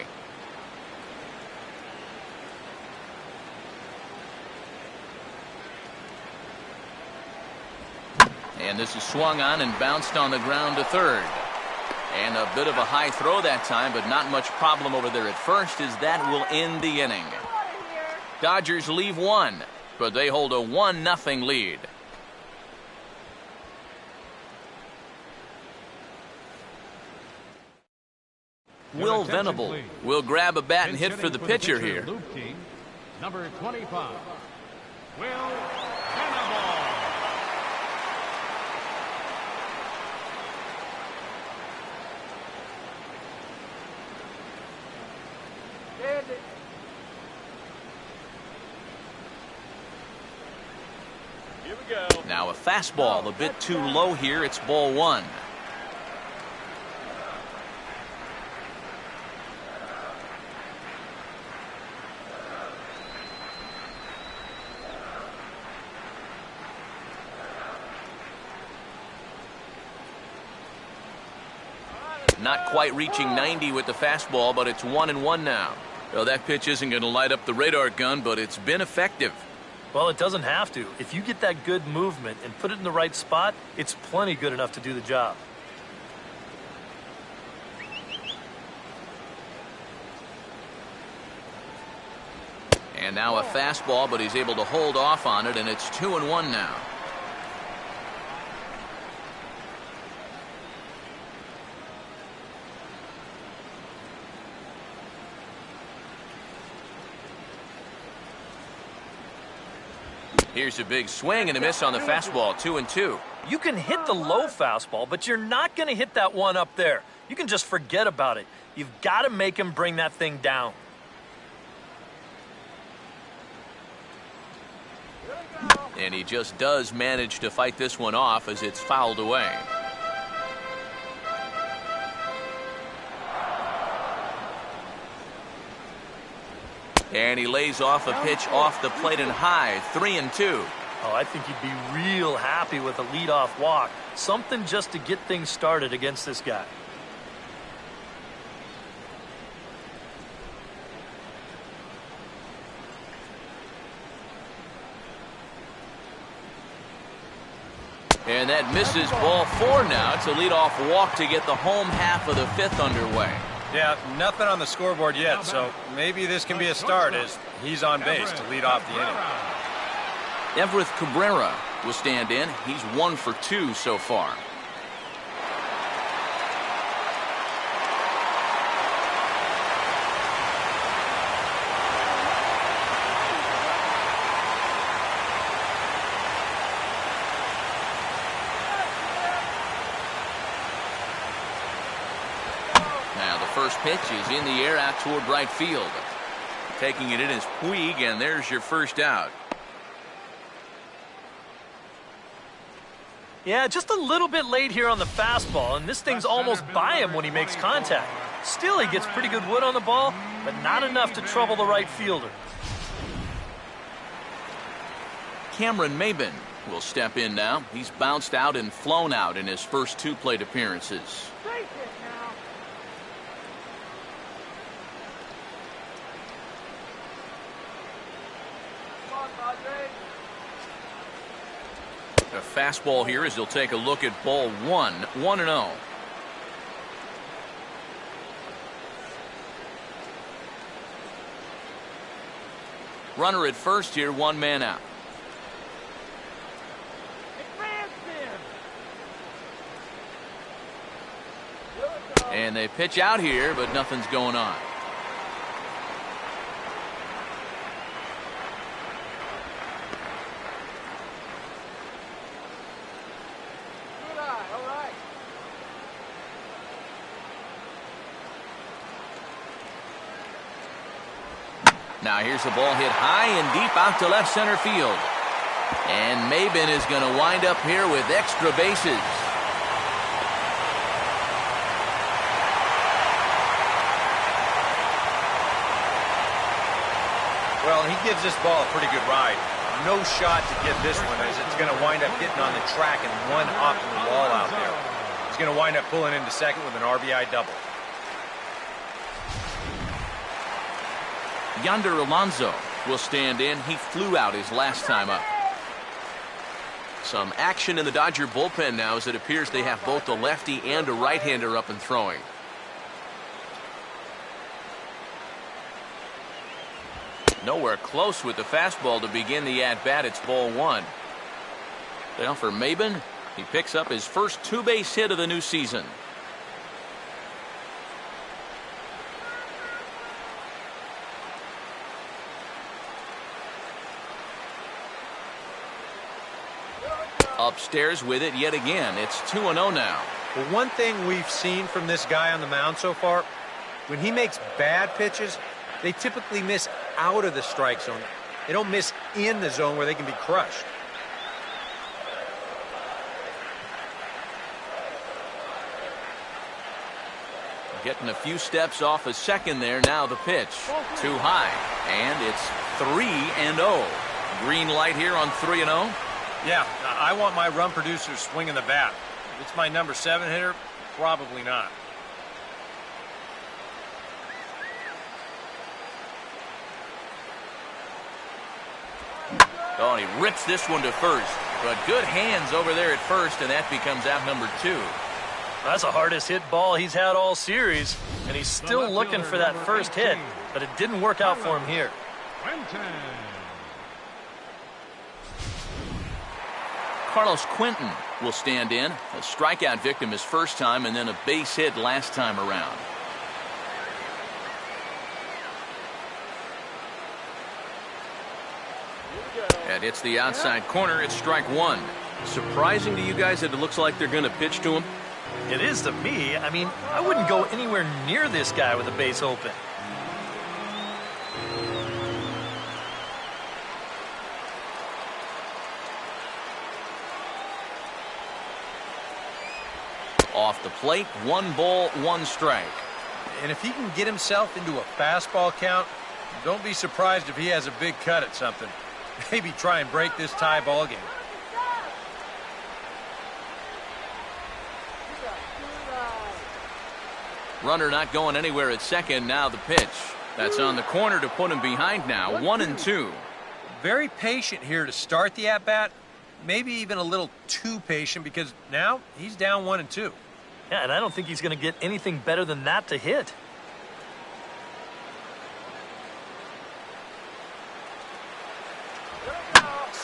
And this is swung on and bounced on the ground to third. And a bit of a high throw that time, but not much problem over there at first, as that will end the inning. Dodgers leave 1, but they hold a 1-0 lead. Will Venable will grab a bat and hit for the pitcher here. Number 25, Will Venable. Here we go. Now a fastball a bit too low here. It's ball 1. Not quite reaching 90 with the fastball, but it's 1-1 now. Well, that pitch isn't going to light up the radar gun, but it's been effective. Well, it doesn't have to. If you get that good movement and put it in the right spot, it's plenty good enough to do the job. And now a fastball, but he's able to hold off on it, and it's 2-1 now. Here's a big swing and a miss on the fastball. 2-2. You can hit the low fastball, but you're not going to hit that one up there. You can just forget about it. You've got to make him bring that thing down. And he just does manage to fight this one off as it's fouled away. And he lays off a pitch off the plate and high. 3-2. Oh, I think he'd be real happy with a leadoff walk. Something just to get things started against this guy. And that misses ball 4 now. It's a leadoff walk to get the home half of the 5th underway. Yeah, nothing on the scoreboard yet, so maybe this can be a start as he's on base to lead off the inning. Everett Cabrera will stand in. He's 1 for 2 so far. Now the first pitch is in the air out toward right field. Taking it in is Puig, and there's your first out. Yeah, just a little bit late here on the fastball, and this thing's almost by him when he makes contact. Still, he gets pretty good wood on the ball, but not enough to trouble the right fielder. Cameron Maybin will step in now. He's bounced out and flown out in his first 2 plate appearances. Take it now. Come on, Padres. A fastball here as he'll take a look at ball 1, 1-0. Runner at first here, 1 man out. And they pitch out here, but nothing's going on. Good eye, all right. Now here's the ball hit high and deep out to left center field. And Maybin is going to wind up here with extra bases. Well, he gives this ball a pretty good ride. No shot to get this one, as it's going to wind up getting on the track and one off the wall out there. He's going to wind up pulling into second with an RBI double. Yonder Alonso will stand in. He flew out his last time up. Some action in the Dodger bullpen now, as it appears they have both a lefty and a right-hander up and throwing. Nowhere close with the fastball to begin the at-bat. It's ball 1. Now for Maybin, he picks up his first 2-base hit of the new season. Upstairs with it yet again. It's 2-0 now. Well, one thing we've seen from this guy on the mound so far, when he makes bad pitches, they typically miss out of the strike zone. They don't miss in the zone where they can be crushed. Getting a few steps off a second there. Now the pitch. Too high. And it's 3-0. Green light here on 3-0. Yeah, I want my run producer swinging the bat. If it's my number 7 hitter, probably not. Oh, and he rips this one to first. But good hands over there at first, and that becomes out number 2. That's the hardest hit ball he's had all series, and he's still looking for that first hit, but it didn't work out for him here. Carlos Quentin will stand in. A strikeout victim his first time, and then a base hit last time around. And it's the outside corner. It's strike 1. Surprising to you guys that it looks like they're going to pitch to him? It is to me. I mean, I wouldn't go anywhere near this guy with a base open. Off the plate, 1 ball, 1 strike. And if he can get himself into a fastball count, don't be surprised if he has a big cut at something. Maybe try and break this tie ball game. Runner not going anywhere at second. Now the pitch. That's on the corner to put him behind now. 1-2. Very patient here to start the at-bat. Maybe even a little too patient, because now he's down 1-2. Yeah, and I don't think he's going to get anything better than that to hit.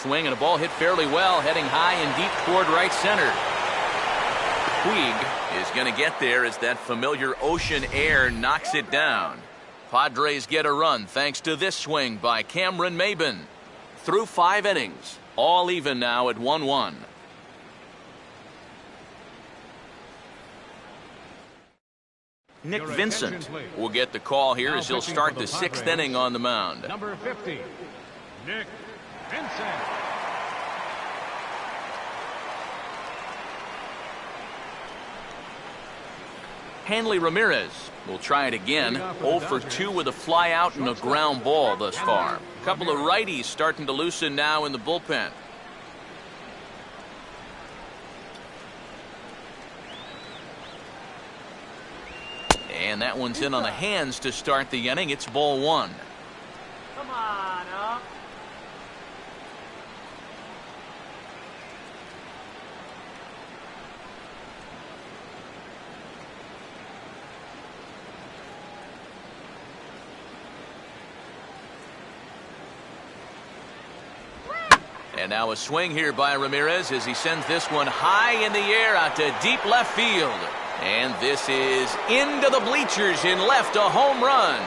swing and a ball hit fairly well, heading high and deep toward right center. Puig is going to get there as that familiar ocean air knocks it down. Padres get a run thanks to this swing by Cameron Maybin. Through 5 innings, all even now at 1-1. Nick Vincent will get the call here as he'll start the 6th inning on the mound. Number 50, Nick Vincent. Hanley Ramirez will try it again. 0 for 2 with a fly out and a ground ball thus far. A couple of righties starting to loosen now in the bullpen. And that one's in on the hands to start the inning. It's ball 1. Come on up. And now a swing here by Ramirez as he sends this one high in the air out to deep left field. And this is into the bleachers in left, a home run.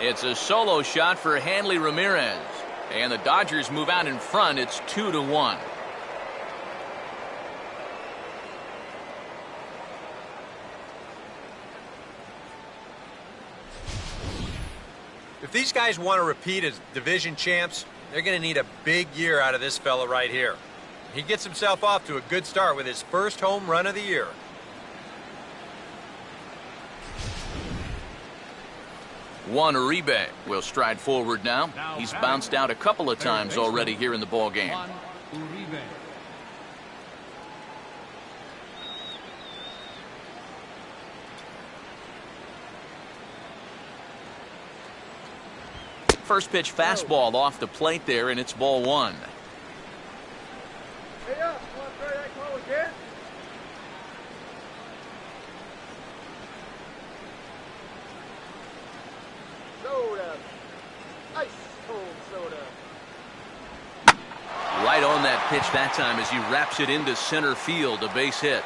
It's a solo shot for Hanley Ramirez. And the Dodgers move out in front. It's 2-1. If these guys want to repeat as division champs, they're going to need a big year out of this fella right here. He gets himself off to a good start with his first home run of the year. Juan Uribe will stride forward now. He's bounced out a couple of times already here in the ball game. Juan Uribe. First pitch fastball off the plate there, and it's ball 1. Hey up, you want to try that call again? Soda. Ice cold soda. Right on that pitch that time as he wraps it into center field, a base hit.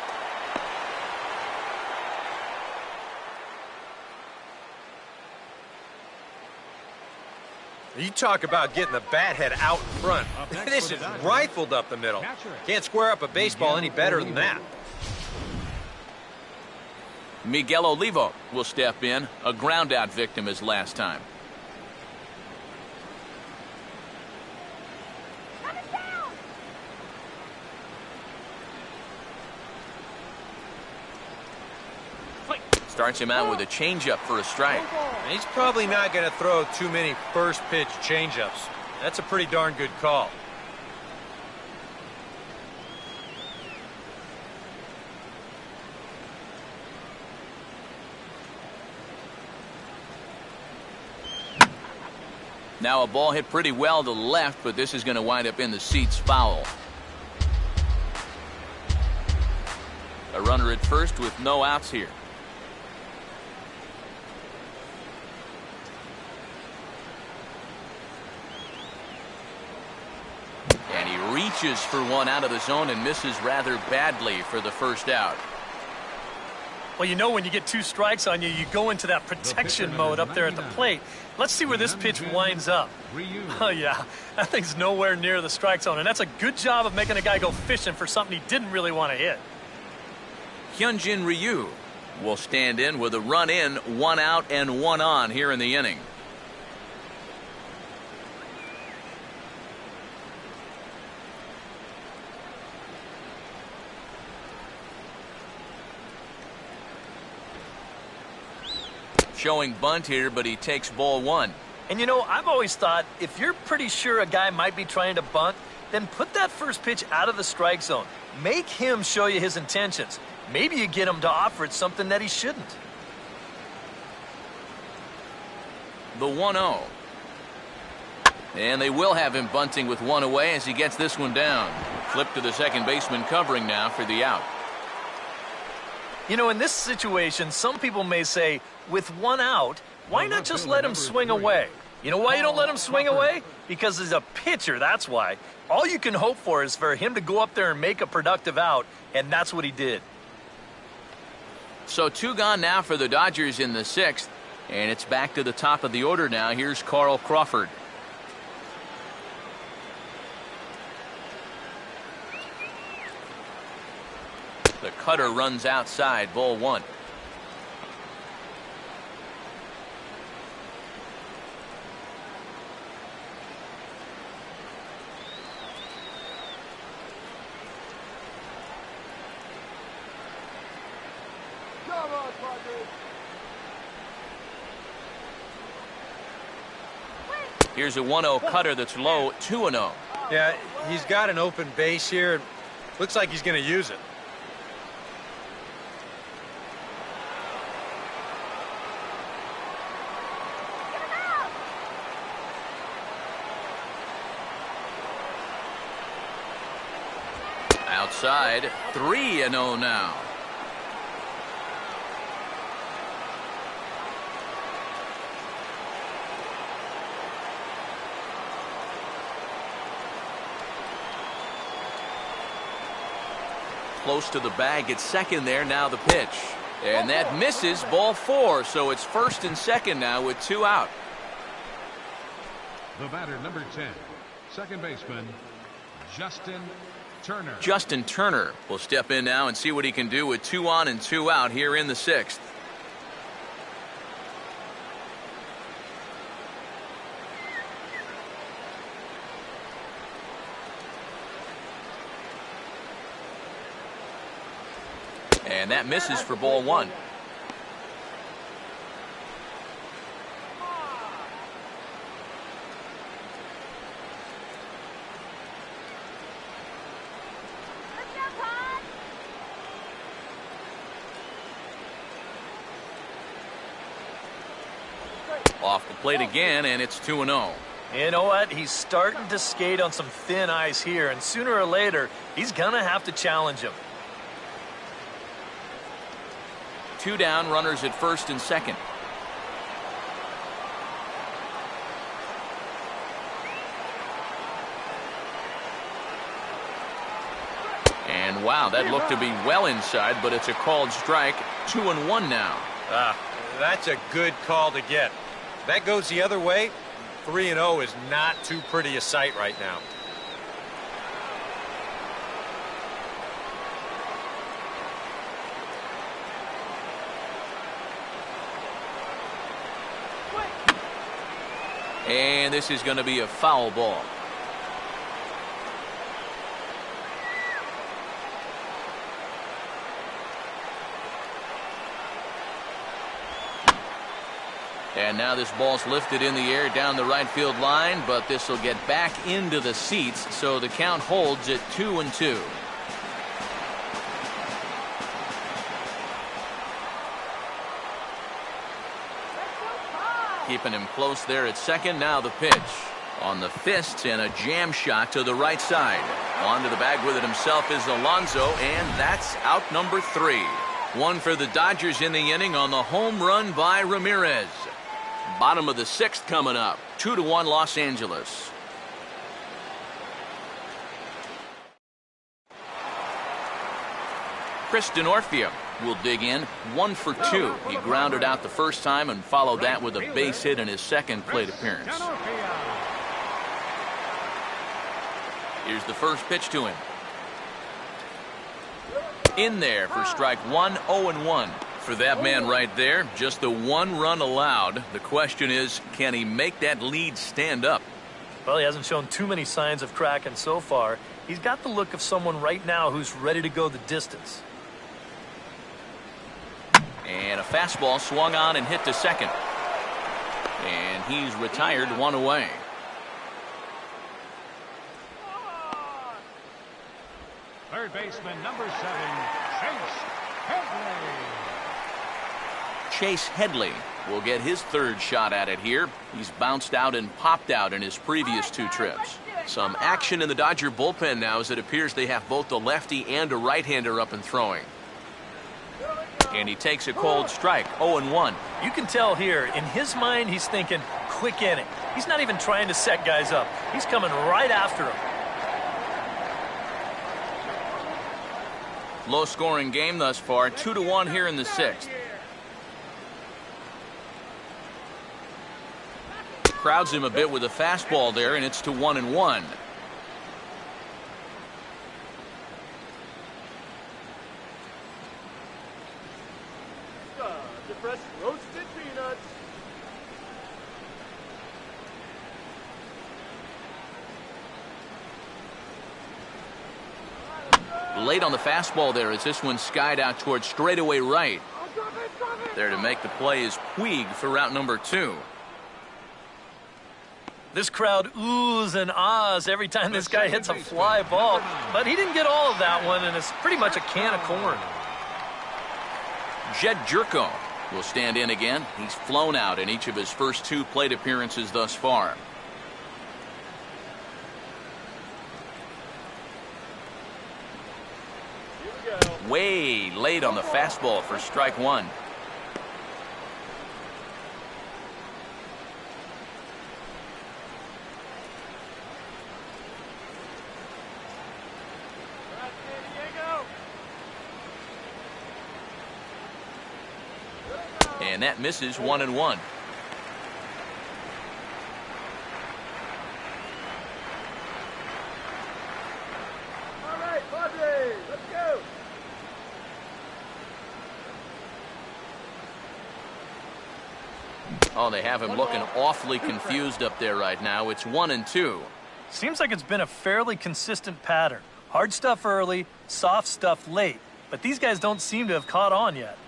You talk about getting the bat head out in front. This is rifled up the middle. Can't square up a baseball any better than that. Miguel Olivo will step in, a ground out victim as last time. Starts him out with a changeup for a strike. He's probably not going to throw too many first pitch changeups. That's a pretty darn good call. Now a ball hit pretty well to the left, but this is going to wind up in the seats foul. A runner at first with no outs here. And he reaches for one out of the zone and misses rather badly for the first out. Well, you know, when you get 2 strikes on you, you go into that protection mode up there at the plate. Let's see where this pitch winds up. Oh, yeah, that thing's nowhere near the strike zone, and that's a good job of making a guy go fishing for something he didn't really want to hit. Hyunjin Ryu will stand in with a run in, 1 out and 1 on here in the inning. Showing bunt here, but he takes ball 1. And you know, I've always thought if you're pretty sure a guy might be trying to bunt, then put that first pitch out of the strike zone. Make him show you his intentions. Maybe you get him to offer it something that he shouldn't. The 1-0. And they will have him bunting with 1 away as he gets this one down. Flip to the second baseman covering now for the out. You know, in this situation, some people may say, with 1 out, Why not just let him swing away? You know why you don't let him swing away? Because he's a pitcher, that's why. All you can hope for is for him to go up there and make a productive out, and that's what he did. So 2 gone now for the Dodgers in the 6th, and it's back to the top of the order now. Here's Carl Crawford. The cutter runs outside, ball 1. Here's a 1-0 cutter that's low, 2-0. Yeah, he's got an open base here. Looks like he's going to use it. Outside, 3-0 now. Close to the bag at second there, now the pitch. And that misses, ball 4, so it's first and second now with 2 out. The batter, number 10, second baseman, Justin Turner. Justin Turner will step in now and see what he can do with 2 on and 2 out here in the 6th. And that misses for ball 1. Off the plate again, and it's 2-0. You know what? He's starting to skate on some thin ice here, and sooner or later, he's going to have to challenge him. 2 down, runners at first and second. And wow, that looked to be well inside, but it's a called strike. 2-1 now. That's a good call to get. If that goes the other way, 3-0 is not too pretty a sight right now. And this is going to be a foul ball. And now this ball's lifted in the air down the right field line, but this will get back into the seats, so the count holds at 2-2. Keeping him close there at second. Now the pitch. On the fists and a jam shot to the right side. On to the bag with it himself is Alonso, and that's out number 3. 1 for the Dodgers in the inning on the home run by Ramirez. Bottom of the 6th coming up. 2-1 Los Angeles. Chris Denorfia will dig in. 1 for 2. He grounded out the first time and followed that with a base hit in his second plate appearance. Here's the first pitch to him. In there for strike 1, 0-1. For that man right there, just the 1 run allowed. The question is, can he make that lead stand up? Well, he hasn't shown too many signs of cracking so far. He's got the look of someone right now who's ready to go the distance. And a fastball swung on and hit to second. And he's retired, 1 away. Third baseman, number 7, Chase Headley. Chase Headley will get his 3rd shot at it here. He's bounced out and popped out in his previous 2 trips. Some action in the Dodger bullpen now as it appears they have both a lefty and a right-hander up and throwing. And he takes a cold strike, 0-1. You can tell here, in his mind, he's thinking, quick inning. He's not even trying to set guys up. He's coming right after him. Low-scoring game thus far, 2-1 here in the 6th. Crowds him a bit with a fastball there, and it's to 1-1. Fresh roasted peanuts. Late on the fastball there as this one skied out towards straightaway right. There to make the play is Puig for route number 2. This crowd oohs and ahs every time this guy hits a fly ball. But he didn't get all of that one, and it's pretty much a can of corn. Jed Jerko will stand in again. He's flown out in each of his first 2 plate appearances thus far. Way late on the fastball for strike 1. And that misses, 1-1. All right, Padres, let's go. Oh, they have him looking awfully confused up there right now. It's 1-2. Seems like it's been a fairly consistent pattern. Hard stuff early, soft stuff late. But these guys don't seem to have caught on yet.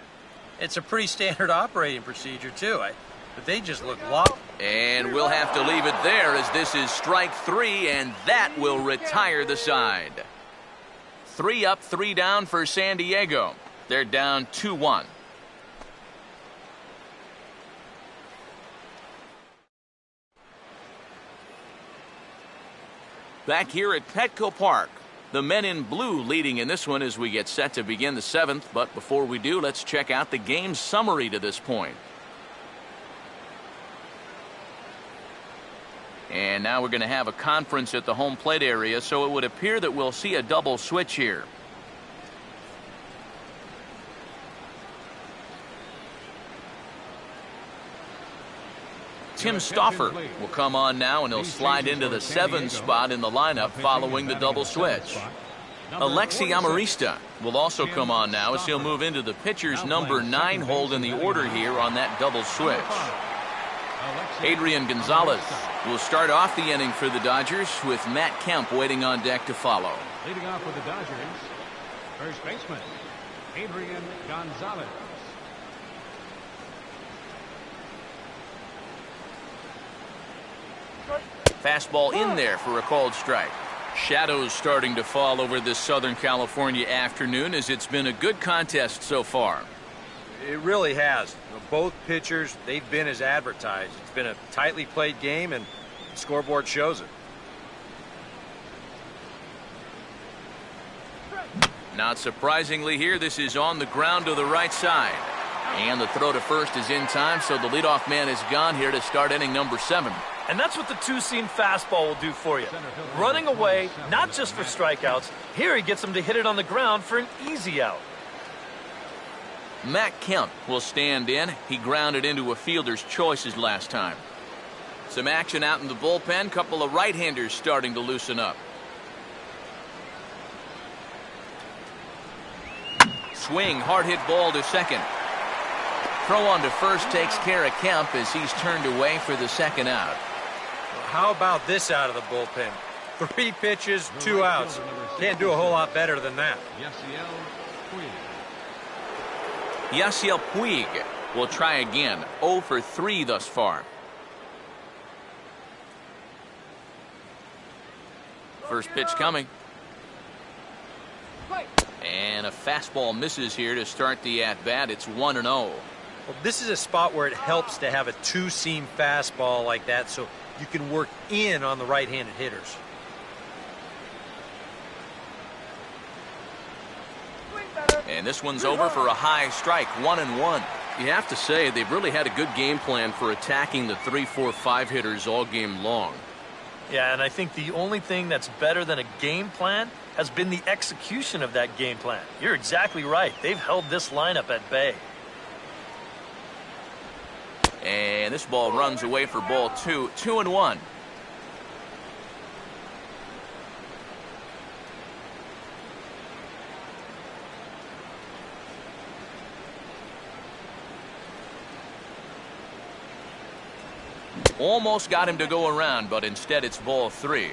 It's a pretty standard operating procedure, too. But they just look lost. And we'll have to leave it there as this is strike 3, and that will retire the side. 3 up, 3 down for San Diego. They're down 2-1. Back here at Petco Park, the men in blue leading in this one as we get set to begin the 7th. But before we do, let's check out the game summary to this point. And now we're going to have a conference at the home plate area, so it would appear that we'll see a double switch here. Tim Stauffer will come on now, and he'll slide into the 7 spot in the lineup following the double switch. Alexi Amarista will also come on now as he'll move into the pitcher's number 9 hold in the order here on that double switch. Adrian Gonzalez will start off the inning for the Dodgers with Matt Kemp waiting on deck to follow. Leading off with the Dodgers, first baseman, Adrian Gonzalez. Fastball in there for a called strike. Shadows starting to fall over this Southern California afternoon as it's been a good contest so far. It really has. Both pitchers, they've been as advertised. It's been a tightly played game, and the scoreboard shows it. Not surprisingly here, this is on the ground to the right side. And the throw to first is in time, so the leadoff man is gone here to start inning number 7. And that's what the 2-seam fastball will do for you. Running away, not just for strikeouts. Here he gets them to hit it on the ground for an easy out. Matt Kemp will stand in. He grounded into a fielder's choices last time. Some action out in the bullpen. Couple of right-handers starting to loosen up. Swing, hard hit ball to second. Throw on to first takes care of Kemp as he's turned away for the second out. How about this out of the bullpen? 3 pitches, 2 outs. Can't do a whole lot better than that. Yasiel Puig will try again. 0 for 3 thus far. First pitch coming. And a fastball misses here to start the at-bat. It's 1-0. Well, this is a spot where it helps to have a 2-seam fastball like that so you can work in on the right-handed hitters. And this one's over for a high strike, 1-1. You have to say they've really had a good game plan for attacking the 3, 4, 5 hitters all game long. Yeah, and I think the only thing that's better than a game plan has been the execution of that game plan. You're exactly right. They've held this lineup at bay. And this ball runs away for ball 2, 2-1. Almost got him to go around, but instead it's ball 3.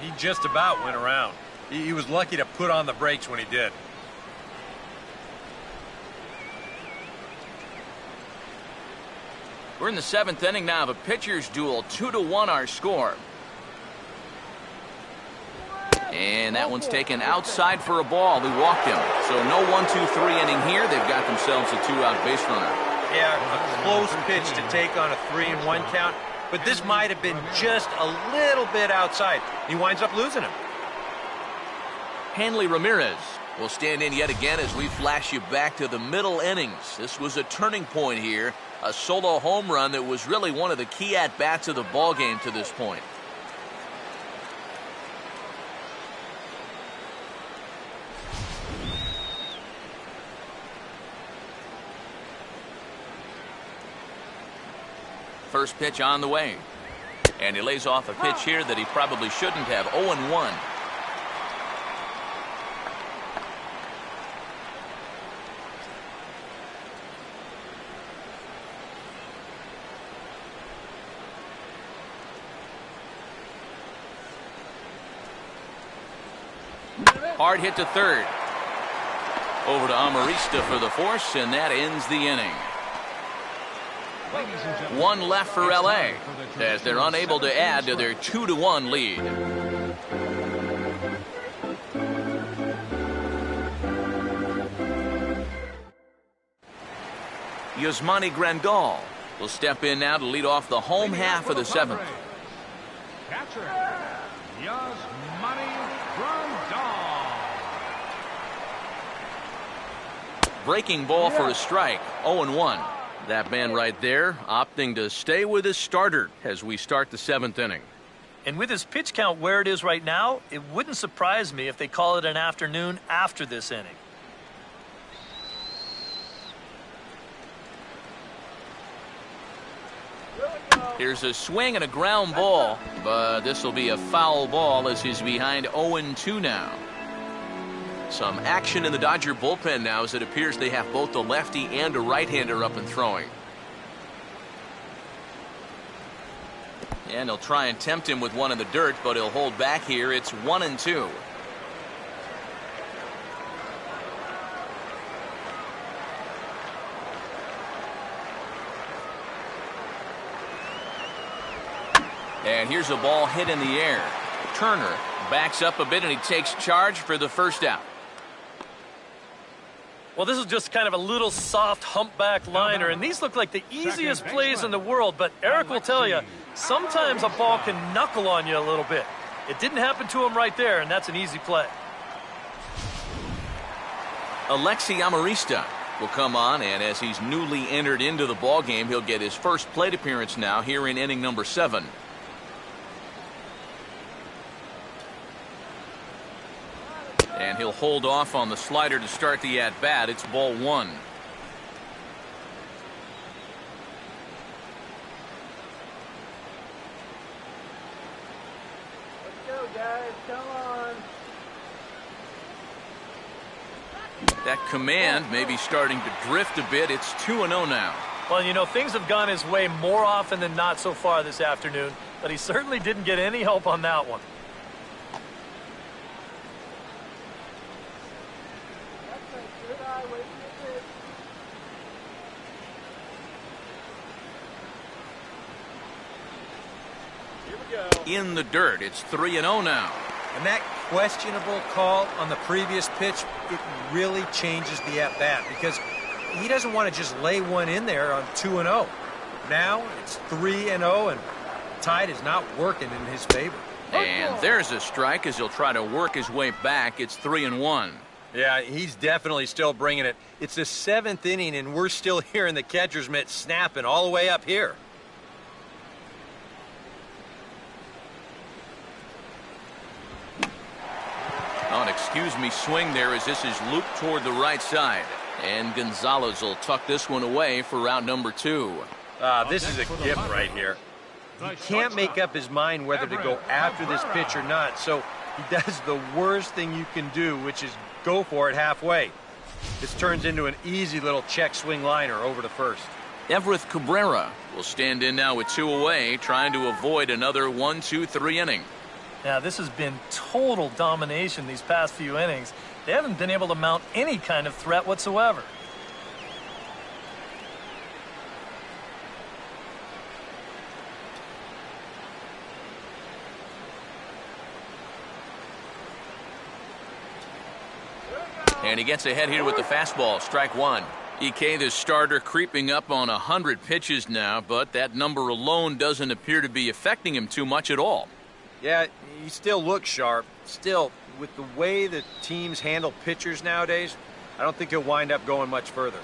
He just about went around. He was lucky to put on the brakes when he did. We're in the 7th inning now of a pitcher's duel. 2-1 our score. And that one's taken outside for a ball. He walked him. So no 1-2-3 inning here. They've got themselves a 2-out base runner. Yeah, a close pitch to take on a 3-1 count, but this might have been just a little bit outside. He winds up losing him. Hanley Ramirez will stand in yet again as we flash you back to the middle innings. This was a turning point here, a solo home run that was really one of the key at-bats of the ballgame to this point. First pitch on the way. And he lays off a pitch here that he probably shouldn't have. 0-1. Hard hit to third. Over to Amarista for the force, and that ends the inning. One left for LA as they're unable to add to their 2-1 lead. Yasmani Grandal will step in now to lead off the home half of the 7th. Catcher, Yasmani Grandal. Breaking ball for a strike. 0-1. That man right there opting to stay with his starter as we start the 7th inning. And with his pitch count where it is right now, it wouldn't surprise me if they call it an afternoon after this inning. Here's a swing and a ground ball, but this will be a foul ball as he's behind 0-2 now. Some action in the Dodger bullpen now as it appears they have both the lefty and a right-hander up and throwing. And he'll try and tempt him with one in the dirt, but he'll hold back here. It's 1-2. And here's a ball hit in the air. Turner backs up a bit and he takes charge for the first out. Well, this is just kind of a little soft humpback liner, and these look like the easiest plays in the world, but Eric will tell you, sometimes a ball can knuckle on you a little bit. It didn't happen to him right there, and that's an easy play. Alexi Amarista will come on, and as he's newly entered into the ballgame, he'll get his first plate appearance now here in inning number 7. And he'll hold off on the slider to start the at-bat. It's ball 1. Let's go, guys. Come on. That command may be starting to drift a bit. It's 2-0 now. Well, you know, things have gone his way more often than not so far this afternoon, but he certainly didn't get any help on that one. In the dirt. It's 3-0 now. And that questionable call on the previous pitch, it really changes the at-bat because he doesn't want to just lay one in there on 2-0. Now it's 3-0, and tide is not working in his favor. And there's a strike as he'll try to work his way back. It's 3-1. Yeah, he's definitely still bringing it. It's the 7th inning, and we're still hearing the catcher's mitt snapping all the way up here. Oh, excuse me, swing there as this is looped toward the right side. And Gonzalez will tuck this one away for round number 2. This is a gift right here. He can't make up his mind whether to go after this pitch or not, so he does the worst thing you can do, which is go for it halfway. This turns into an easy little check swing liner over to first. Everett Cabrera will stand in now with 2 away, trying to avoid another 1-2-3 inning. Now, this has been total domination these past few innings. They haven't been able to mount any kind of threat whatsoever. And he gets ahead here with the fastball, strike 1. EK, the starter, creeping up on 100 pitches now, but that number alone doesn't appear to be affecting him too much at all. Yeah, he still looks sharp. Still, with the way that teams handle pitchers nowadays, I don't think he'll wind up going much further.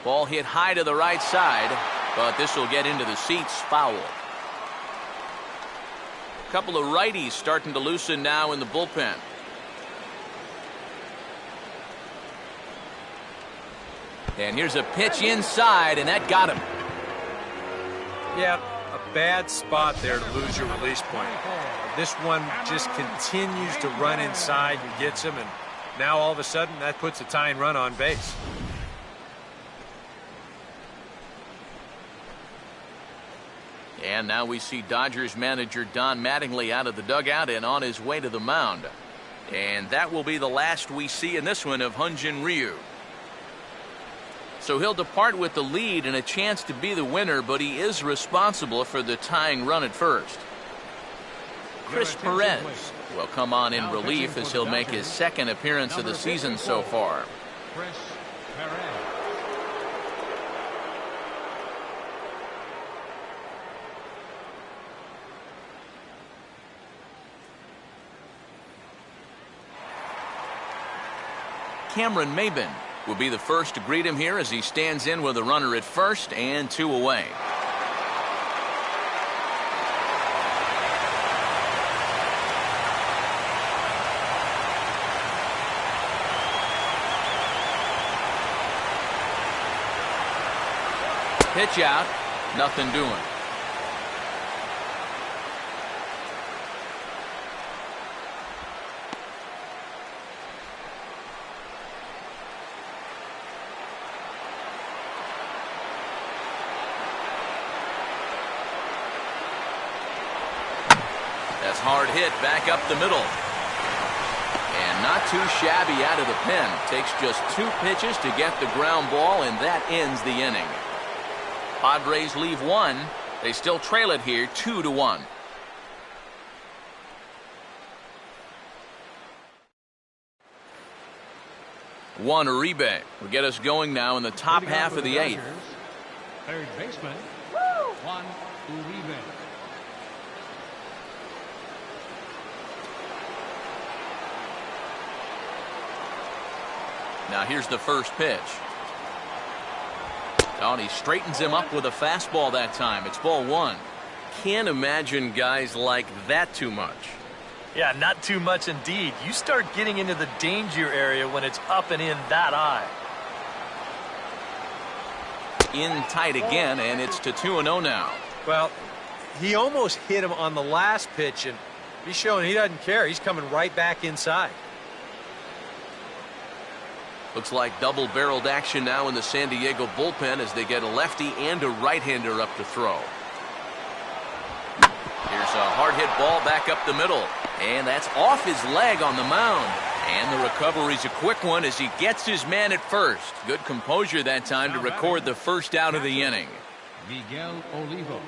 Ball hit high to the right side, but this will get into the seats, foul. A couple of righties starting to loosen now in the bullpen. And here's a pitch inside, and that got him. Yeah, a bad spot there to lose your release point. This one just continues to run inside and gets him, and now all of a sudden that puts a tying run on base. And now we see Dodgers manager Don Mattingly out of the dugout and on his way to the mound. And that will be the last we see in this one of Hyun-Jin Ryu. So he'll depart with the lead and a chance to be the winner, but he is responsible for the tying run at first. Chris Perez will come on in relief as he'll make his 2nd appearance of the season so far. Chris Perez. Cameron Maybin will be the first to greet him here as he stands in with a runner at first and 2 away. Pitch out, nothing doing. That's hard hit back up the middle. And not too shabby out of the pen. Takes just 2 pitches to get the ground ball, and that ends the inning. Padres leave 1. They still trail it here 2-1. Juan Uribe will get us going now in the top half of the 8th. Third baseman, Juan Uribe. Now here's the first pitch. Oh, and he straightens him up with a fastball that time. It's ball 1. Can't imagine guys like that too much. Yeah, not too much indeed. You start getting into the danger area when it's up and in that high. In tight again, and it's to 2-0 now. Well, he almost hit him on the last pitch, and he's showing he doesn't care. He's coming right back inside. Looks like double-barreled action now in the San Diego bullpen as they get a lefty and a right-hander up to throw. Here's a hard-hit ball back up the middle, and that's off his leg on the mound. And the recovery's a quick one as he gets his man at first. Good composure that time to record the first out of the inning. Miguel Olivo.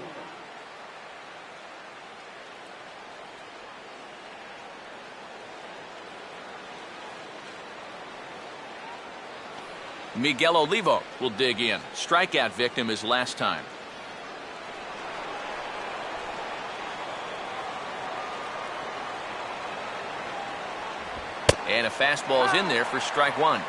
Miguel Olivo will dig in. Strikeout victim his last time. And a fastball is in there for strike one.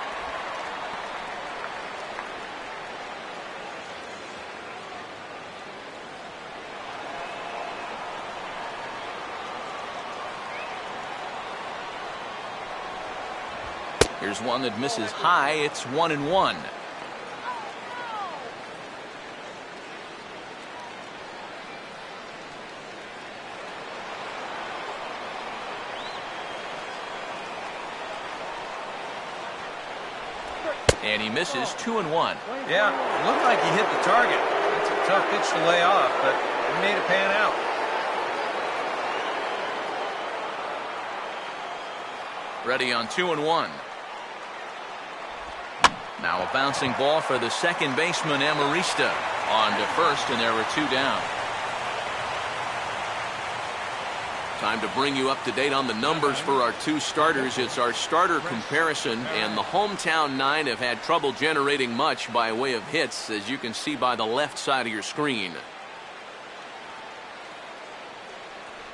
Here's one that misses high. It's 1-1. And he misses 2-1. Yeah, it looked like he hit the target. It's a tough pitch to lay off, but he made it pan out. Ready on 2-1. Now a bouncing ball for the second baseman, Amarista. On to first, and there are two down. Time to bring you up to date on the numbers for our two starters. It's our starter comparison, and the hometown nine have had trouble generating much by way of hits, as you can see by the left side of your screen.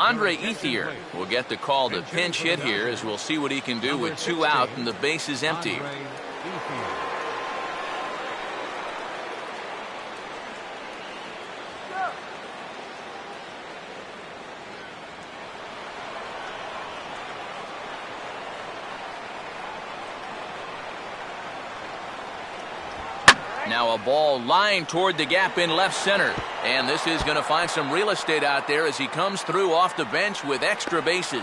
Andre Ethier will get the call to pinch hit here, as we'll see what he can do with two out and the base is empty. Now a ball lined toward the gap in left center. And this is going to find some real estate out there as he comes through off the bench with extra bases.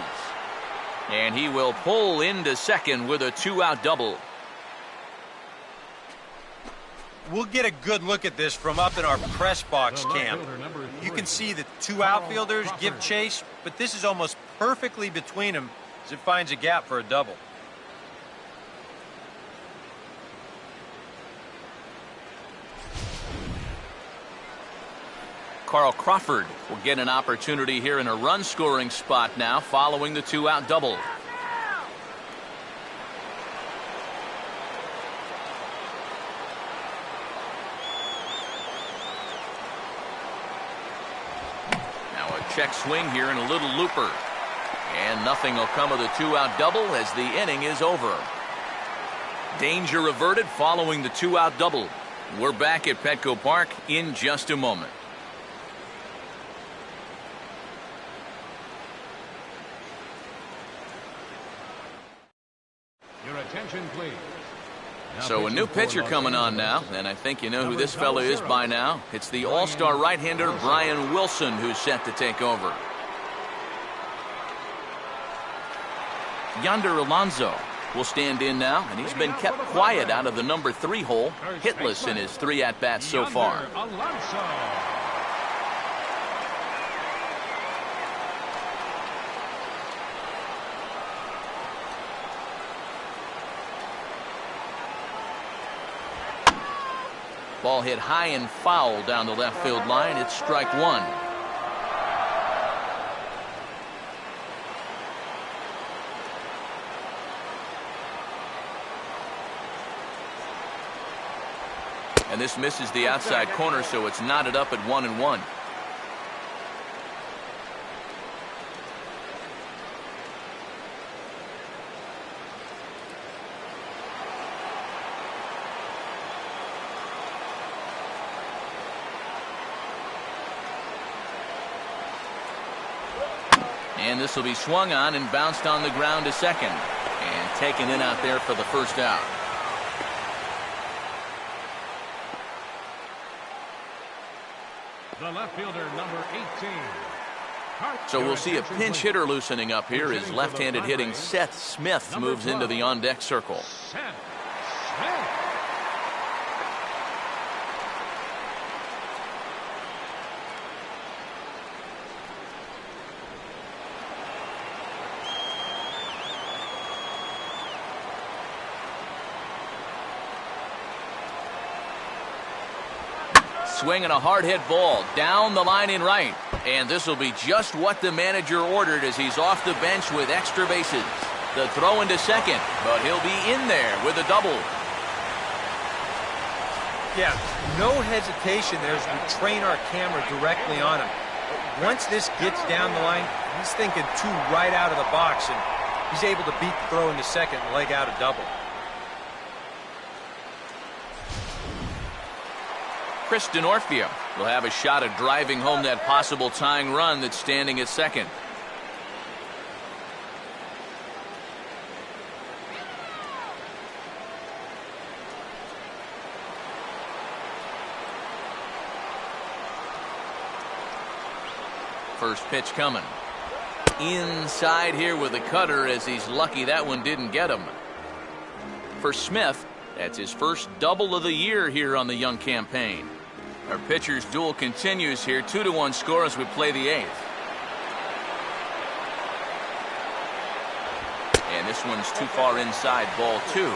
And he will pull into second with a two-out double. We'll get a good look at this from up in our press box cam. You can see the two outfielders give chase, but this is almost perfectly between them as it finds a gap for a double. Carl Crawford will get an opportunity here in a run-scoring spot now following the two-out double. Now a check swing here and a little looper. And nothing will come of the two-out double as the inning is over. Danger averted following the two-out double. We're back at Petco Park in just a moment. Attention, please. So a new pitcher coming on now, and I think you know who this fella is by now. It's the all-star right-hander Brian Wilson who's set to take over. Yonder Alonso will stand in now, and he's been kept quiet out of the number 3 hole, hitless in his 3 at-bats so far. Ball hit high and foul down the left field line. It's strike one. And this misses the outside corner, so it's knotted up at 1-1. And this will be swung on and bounced on the ground to second. And taken in out there for the first out. The left fielder, number 18. So we'll see a pinch hitter loosening up here as left-handed hitting Seth Smith moves into the on-deck circle. Seth Smith. Swinging a hard hit ball down the line in right. And this will be just what the manager ordered as he's off the bench with extra bases. The throw into second, but he'll be in there with a double. Yeah, no hesitation there as we train our camera directly on him. Once this gets down the line, he's thinking 2 right out of the box, and he's able to beat the throw into second and leg out a double. Chris D'Onofrio will have a shot at driving home that possible tying run that's standing at second. First pitch coming. Inside here with a cutter, as he's lucky that one didn't get him. For Smith, that's his first double of the year here on the young campaign. Our pitcher's duel continues here. 2-1 score as we play the eighth. And this one's too far inside, ball 2.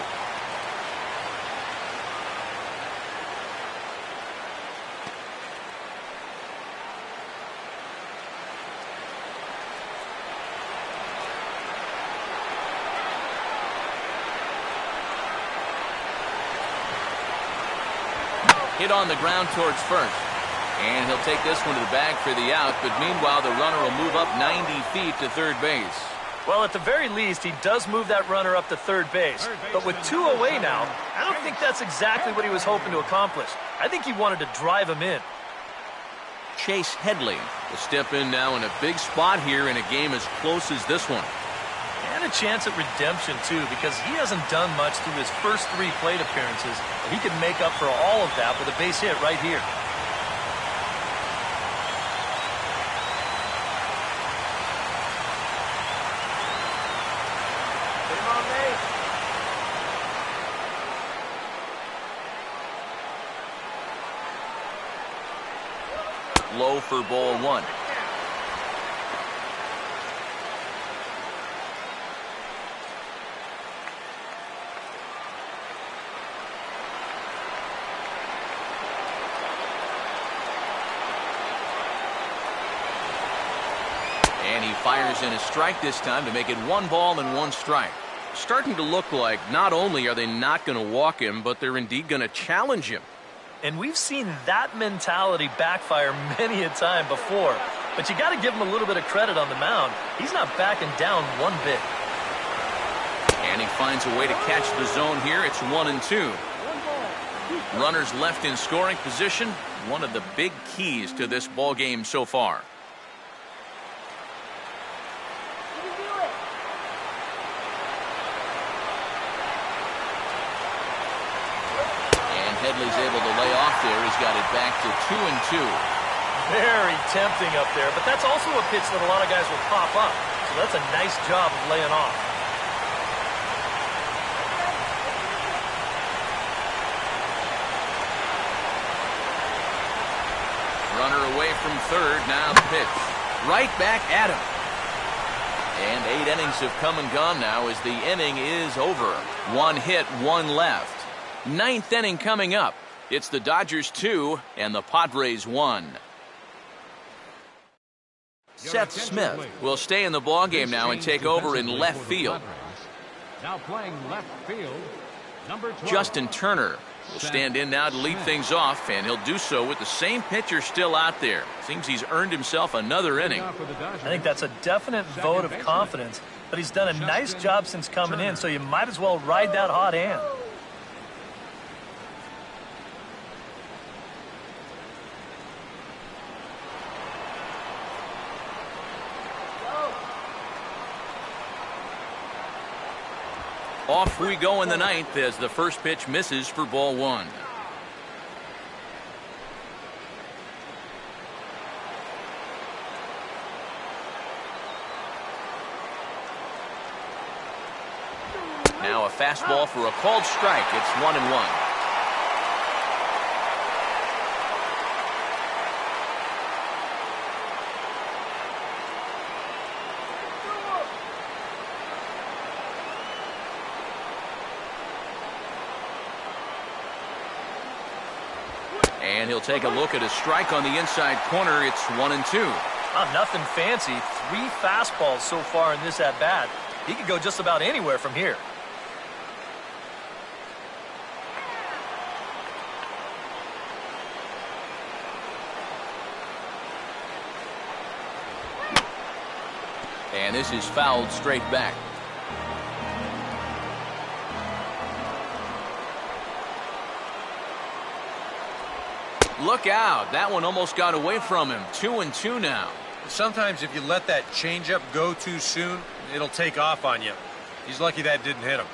Hit on the ground towards first. And he'll take this one to the bag for the out, but meanwhile the runner will move up 90 feet to third base. Well, at the very least, he does move that runner up to third base. But with 2 away now, I don't think that's exactly what he was hoping to accomplish. I think he wanted to drive him in. Chase Headley will step in now in a big spot here in a game as close as this one. And a chance at redemption, too, because he hasn't done much through his first 3 plate appearances. He could make up for all of that with a base hit right here. Low for ball 1. And he fires in a strike this time to make it 1 ball and 1 strike. Starting to look like not only are they not going to walk him, but they're indeed going to challenge him. And we've seen that mentality backfire many a time before. But you got to give him a little bit of credit on the mound. He's not backing down one bit. And he finds a way to catch the zone here. It's 1-2. Runners left in scoring position. One of the big keys to this ball game so far. Headley's able to lay off there. He's got it back to 2-2. Very tempting up there, but that's also a pitch that a lot of guys will pop up. So that's a nice job of laying off. Runner away from third. Now the pitch. Right back at him. And 8 innings have come and gone now as the inning is over. 1 hit, 1 left. 9th inning coming up. It's the Dodgers 2 and the Padres 1. Seth Smith will stay in the ballgame now and take over in left field. Now playing left field, number 12. Justin Turner will stand in now to lead things off, and he'll do so with the same pitcher still out there. Seems he's earned himself another inning. I think that's a definite vote of confidence, but he's done a nice job since coming in, so you might as well ride that hot hand. Off we go in the 9th as the first pitch misses for ball 1. Now a fastball for a called strike. It's 1-1. And he'll take a look at a strike on the inside corner. It's 1-2. Nothing fancy. 3 fastballs so far in this at-bat. He could go just about anywhere from here. And this is fouled straight back. Look out. That one almost got away from him. 2-2 now. Sometimes if you let that changeup go too soon, it'll take off on you. He's lucky that didn't hit him.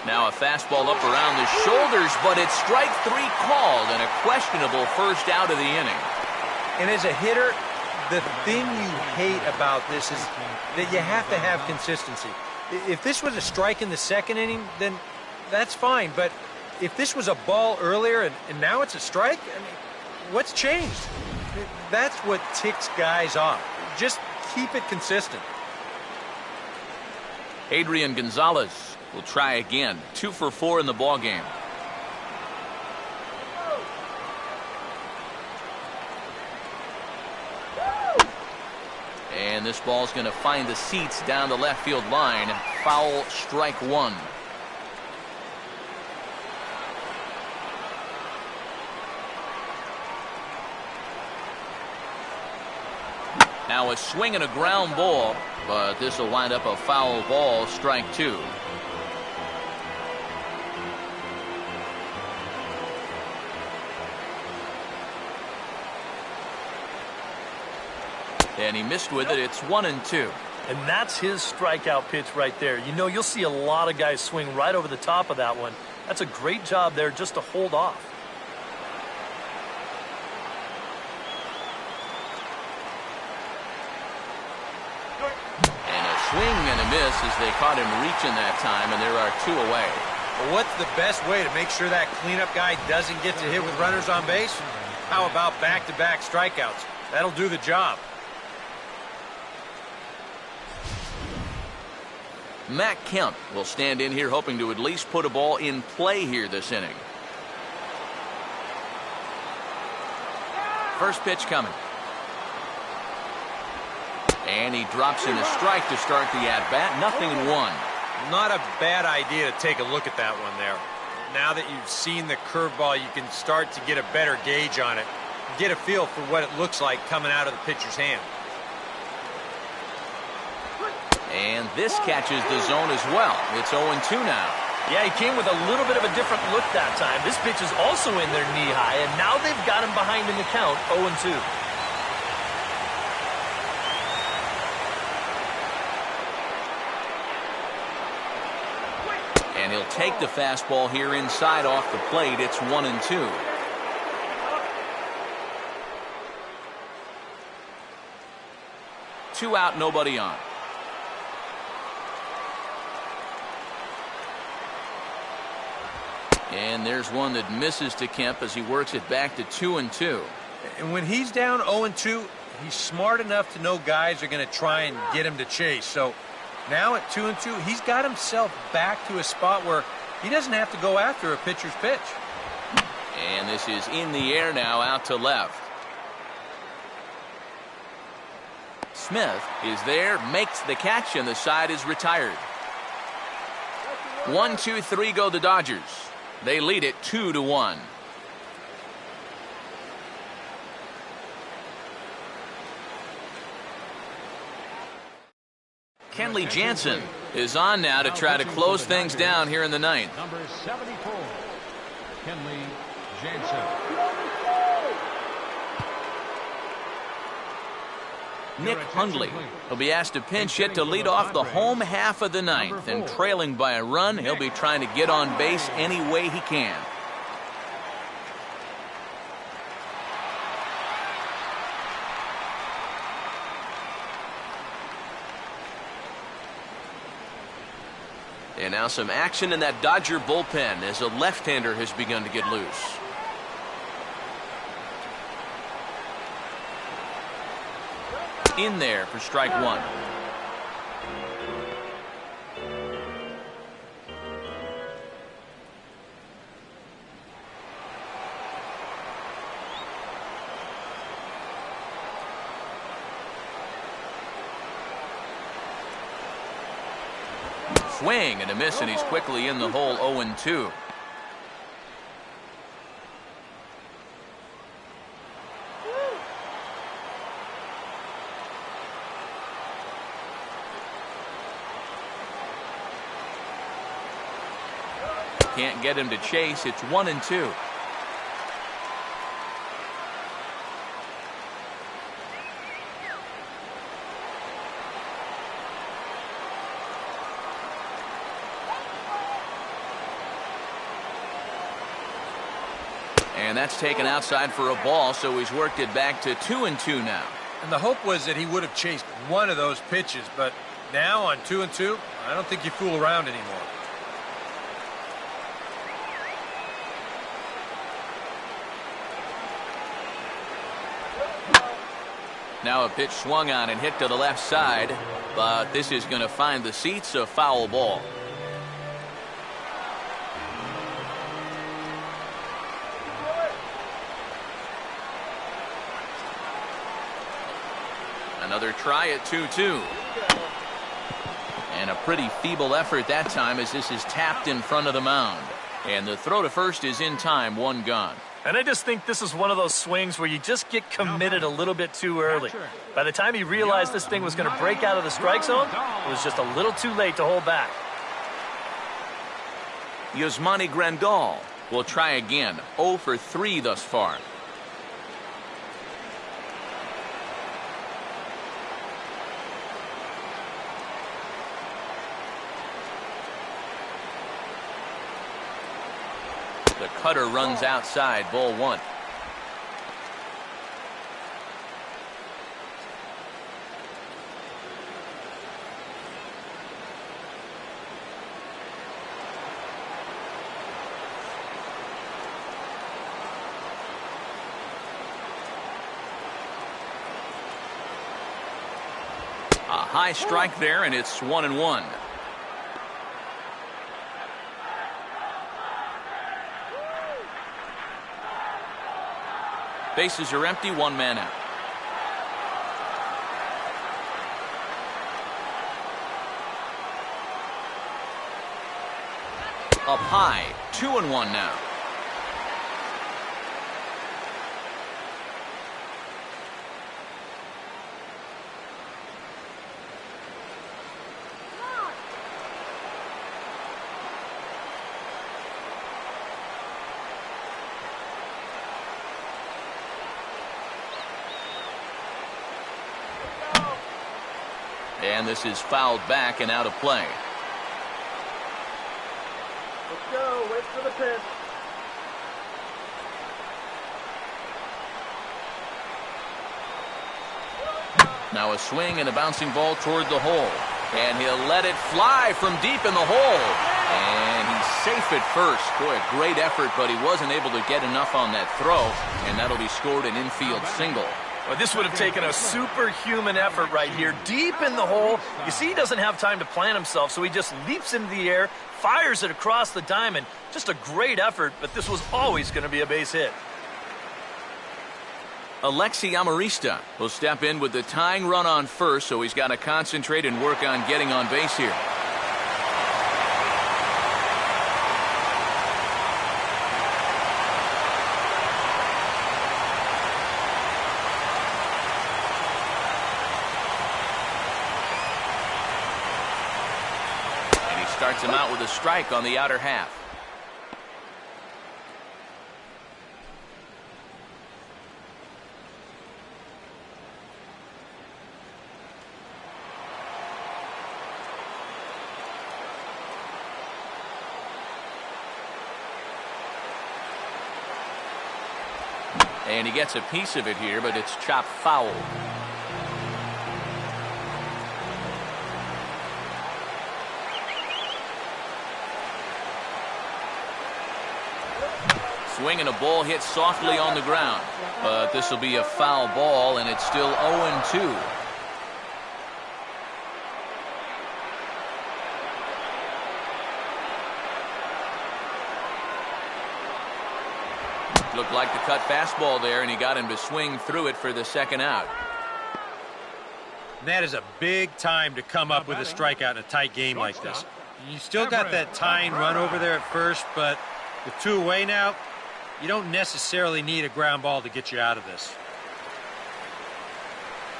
Now a fastball up around the shoulders, but it's strike 3 called and a questionable first out of the inning. And as a hitter, the thing you hate about this is that you have to have consistency. If this was a strike in the second inning, then that's fine. But if this was a ball earlier and now it's a strike, I mean, what's changed? That's what ticks guys off. Just keep it consistent. Adrian Gonzalez will try again. 2 for 4 in the ball game. And this ball's going to find the seats down the left field line. Foul, strike 1. Now a swing and a ground ball, but this will wind up a foul ball, strike 2. And he missed with it. It's 1-2. And that's his strikeout pitch right there. You know, you'll see a lot of guys swing right over the top of that one. That's a great job there just to hold off. And a swing and a miss as they caught him reaching that time, and there are 2 away. Well, what's the best way to make sure that cleanup guy doesn't get to hit with runners on base? How about back-to-back strikeouts? That'll do the job. Matt Kemp will stand in here hoping to at least put a ball in play here this inning. First pitch coming. And he drops in a strike to start the at-bat. 0-1. Not a bad idea to take a look at that one there. Now that you've seen the curveball, you can start to get a better gauge on it. Get a feel for what it looks like coming out of the pitcher's hand. And this catches the zone as well. It's 0-2 now. Yeah, he came with a little bit of a different look that time. This pitch is also in there knee-high, and now they've got him behind in the count, 0-2. And he'll take the fastball here inside off the plate. It's 1-2. Two out, nobody on. And there's one that misses to Kemp as he works it back to 2-2. And when he's down 0-2, he's smart enough to know guys are going to try and get him to chase. So now at 2-2, he's got himself back to a spot where he doesn't have to go after a pitcher's pitch. And this is in the air now, out to left. Smith is there, makes the catch, and the side is retired. 1-2-3 go the Dodgers. They lead it 2-1. Kenley Jansen is on now to try to close things down here in the ninth. Number 74, Kenley Jansen. Nick Hundley will be asked to pinch hit to lead off the home half of the ninth, and trailing by a run, he'll be trying to get on base any way he can. And now some action in that Dodger bullpen as a left-hander has begun to get loose. In there for strike 1. Swing and a miss, and he's quickly in the hole. 0-2. Can't get him to chase. It's 1-2. And that's taken outside for a ball, so he's worked it back to 2-2 now. And the hope was that he would have chased one of those pitches, but now on 2-2, I don't think you fool around anymore. Now a pitch swung on and hit to the left side, but this is going to find the seats, a foul ball. Another try at 2-2. And a pretty feeble effort that time as this is tapped in front of the mound. And the throw to first is in time, one gone. And I just think this is one of those swings where you just get committed a little bit too early. By the time he realized this thing was going to break out of the strike zone, it was just a little too late to hold back. Yasmani Grandal will try again. 0 for 3 thus far. The cutter runs outside, ball 1. A high strike there, and it's 1-1. Bases are empty, one man out. Up high, 2-1 now. And this is fouled back and out of play. Let's go. Wait for the pitch. Now a swing and a bouncing ball toward the hole. And he'll let it fly from deep in the hole. And he's safe at first. Boy, a great effort, but he wasn't able to get enough on that throw. And that'll be scored an infield single. Well, this would have taken a superhuman effort right here, deep in the hole. You see, he doesn't have time to plant himself, so he just leaps into the air, fires it across the diamond. Just a great effort, but this was always going to be a base hit. Alexi Amarista will step in with the tying run on first, so he's got to concentrate and work on getting on base here. Starts him out with a strike on the outer half. And he gets a piece of it here, but it's chopped foul. Swing and a ball hit softly on the ground. But this will be a foul ball, and it's still 0-2. Looked like the cut fastball there, and he got him to swing through it for the second out. That is a big time to come up with a strikeout in a tight game like this. You still got that tying run over there at first, but with 2 away now, you don't necessarily need a ground ball to get you out of this.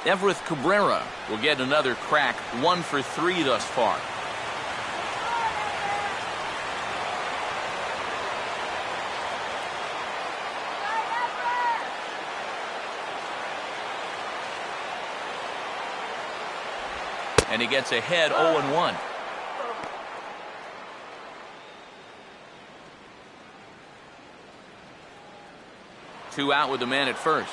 Everett Cabrera will get another crack, 1 for 3 thus far. And he gets ahead 0-1. Two out with the man at first.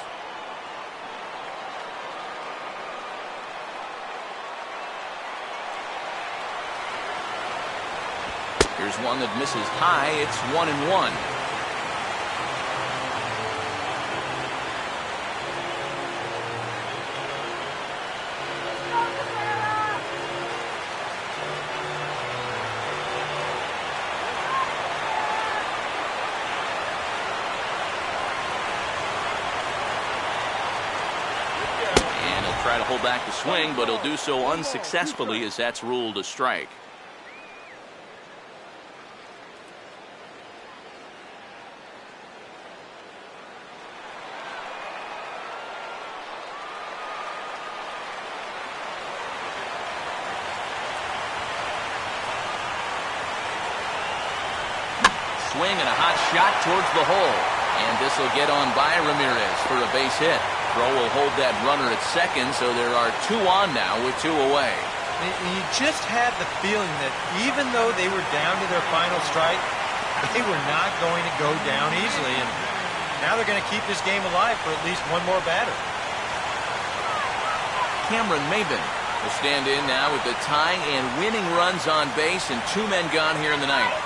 Here's one that misses high. It's 1-1. Try to hold back the swing, but he'll do so unsuccessfully as that's ruled a strike. Swing and a hot shot towards the hole. And this will get on by Ramirez for a base hit. Throw will hold that runner at second, so there are two on now with two away. You just had the feeling that even though they were down to their final strike, they were not going to go down easily. And now they're going to keep this game alive for at least one more batter. Cameron Maybin will stand in now with the tying and winning runs on base and two men gone here in the ninth.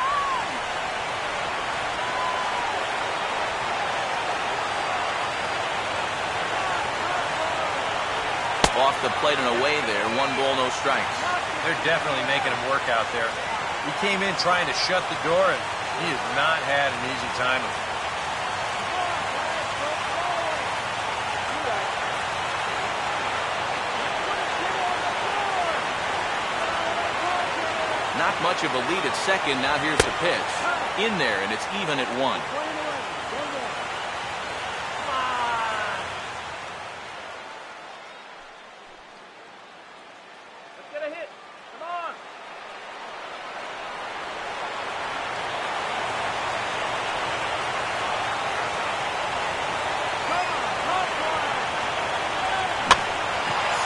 Off the plate and away there. 1 ball, no strikes. They're definitely making him work out there. He came in trying to shut the door, and he has not had an easy time of it. Not much of a lead at second. Now here's the pitch. In there, and it's even at 1.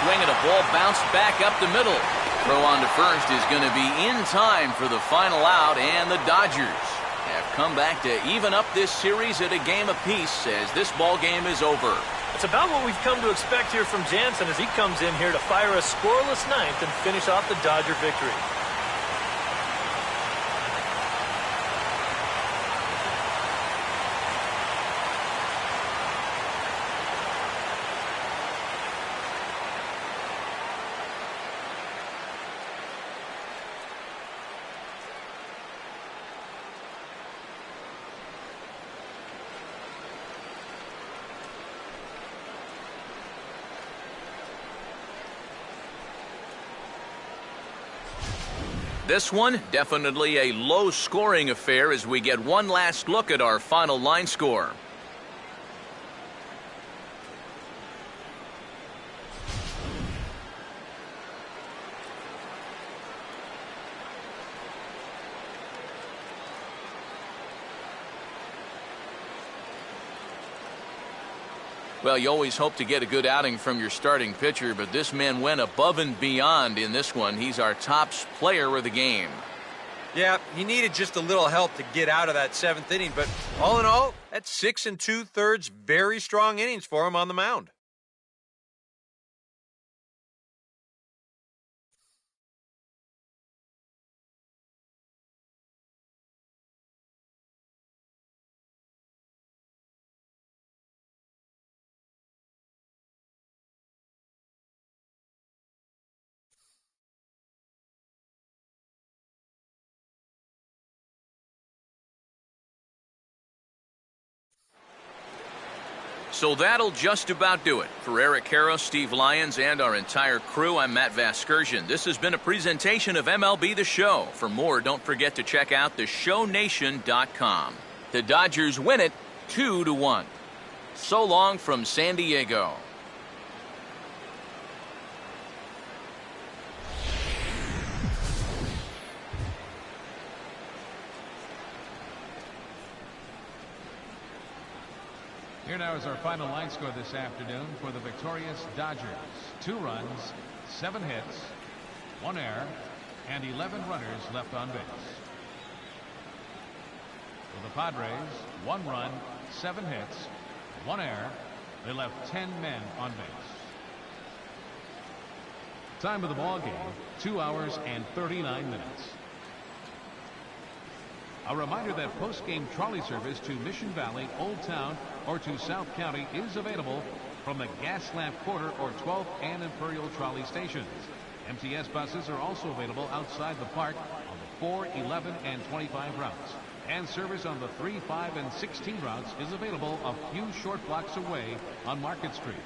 Swing and a ball bounced back up the middle. Throw on to first is going to be in time for the final out, and the Dodgers have come back to even up this series at a game apiece as this ball game is over. It's about what we've come to expect here from Jansen as he comes in here to fire a scoreless ninth and finish off the Dodger victory. This one, definitely a low-scoring affair as we get one last look at our final line score. Well, you always hope to get a good outing from your starting pitcher, but this man went above and beyond in this one. He's our top player of the game. Yeah, he needed just a little help to get out of that 7th inning, but all in all, that's 6 2/3 very strong innings for him on the mound. So that'll just about do it. For Eric Karros, Steve Lyons, and our entire crew, I'm Matt Vasgersian. This has been a presentation of MLB The Show. For more, don't forget to check out theshownation.com. The Dodgers win it 2-1. So long from San Diego. Here now is our final line score this afternoon for the victorious Dodgers. 2 runs, 7 hits, 1 error, and 11 runners left on base. For the Padres, 1 run, 7 hits, 1 error. They left 10 men on base. Time of the ball game, 2 hours and 39 minutes. A reminder that post-game trolley service to Mission Valley, Old Town, or to South County is available from the Gaslamp Quarter or 12th and Imperial trolley stations. MTS buses are also available outside the park on the 4, 11, and 25 routes. And service on the 3, 5, and 16 routes is available a few short blocks away on Market Street.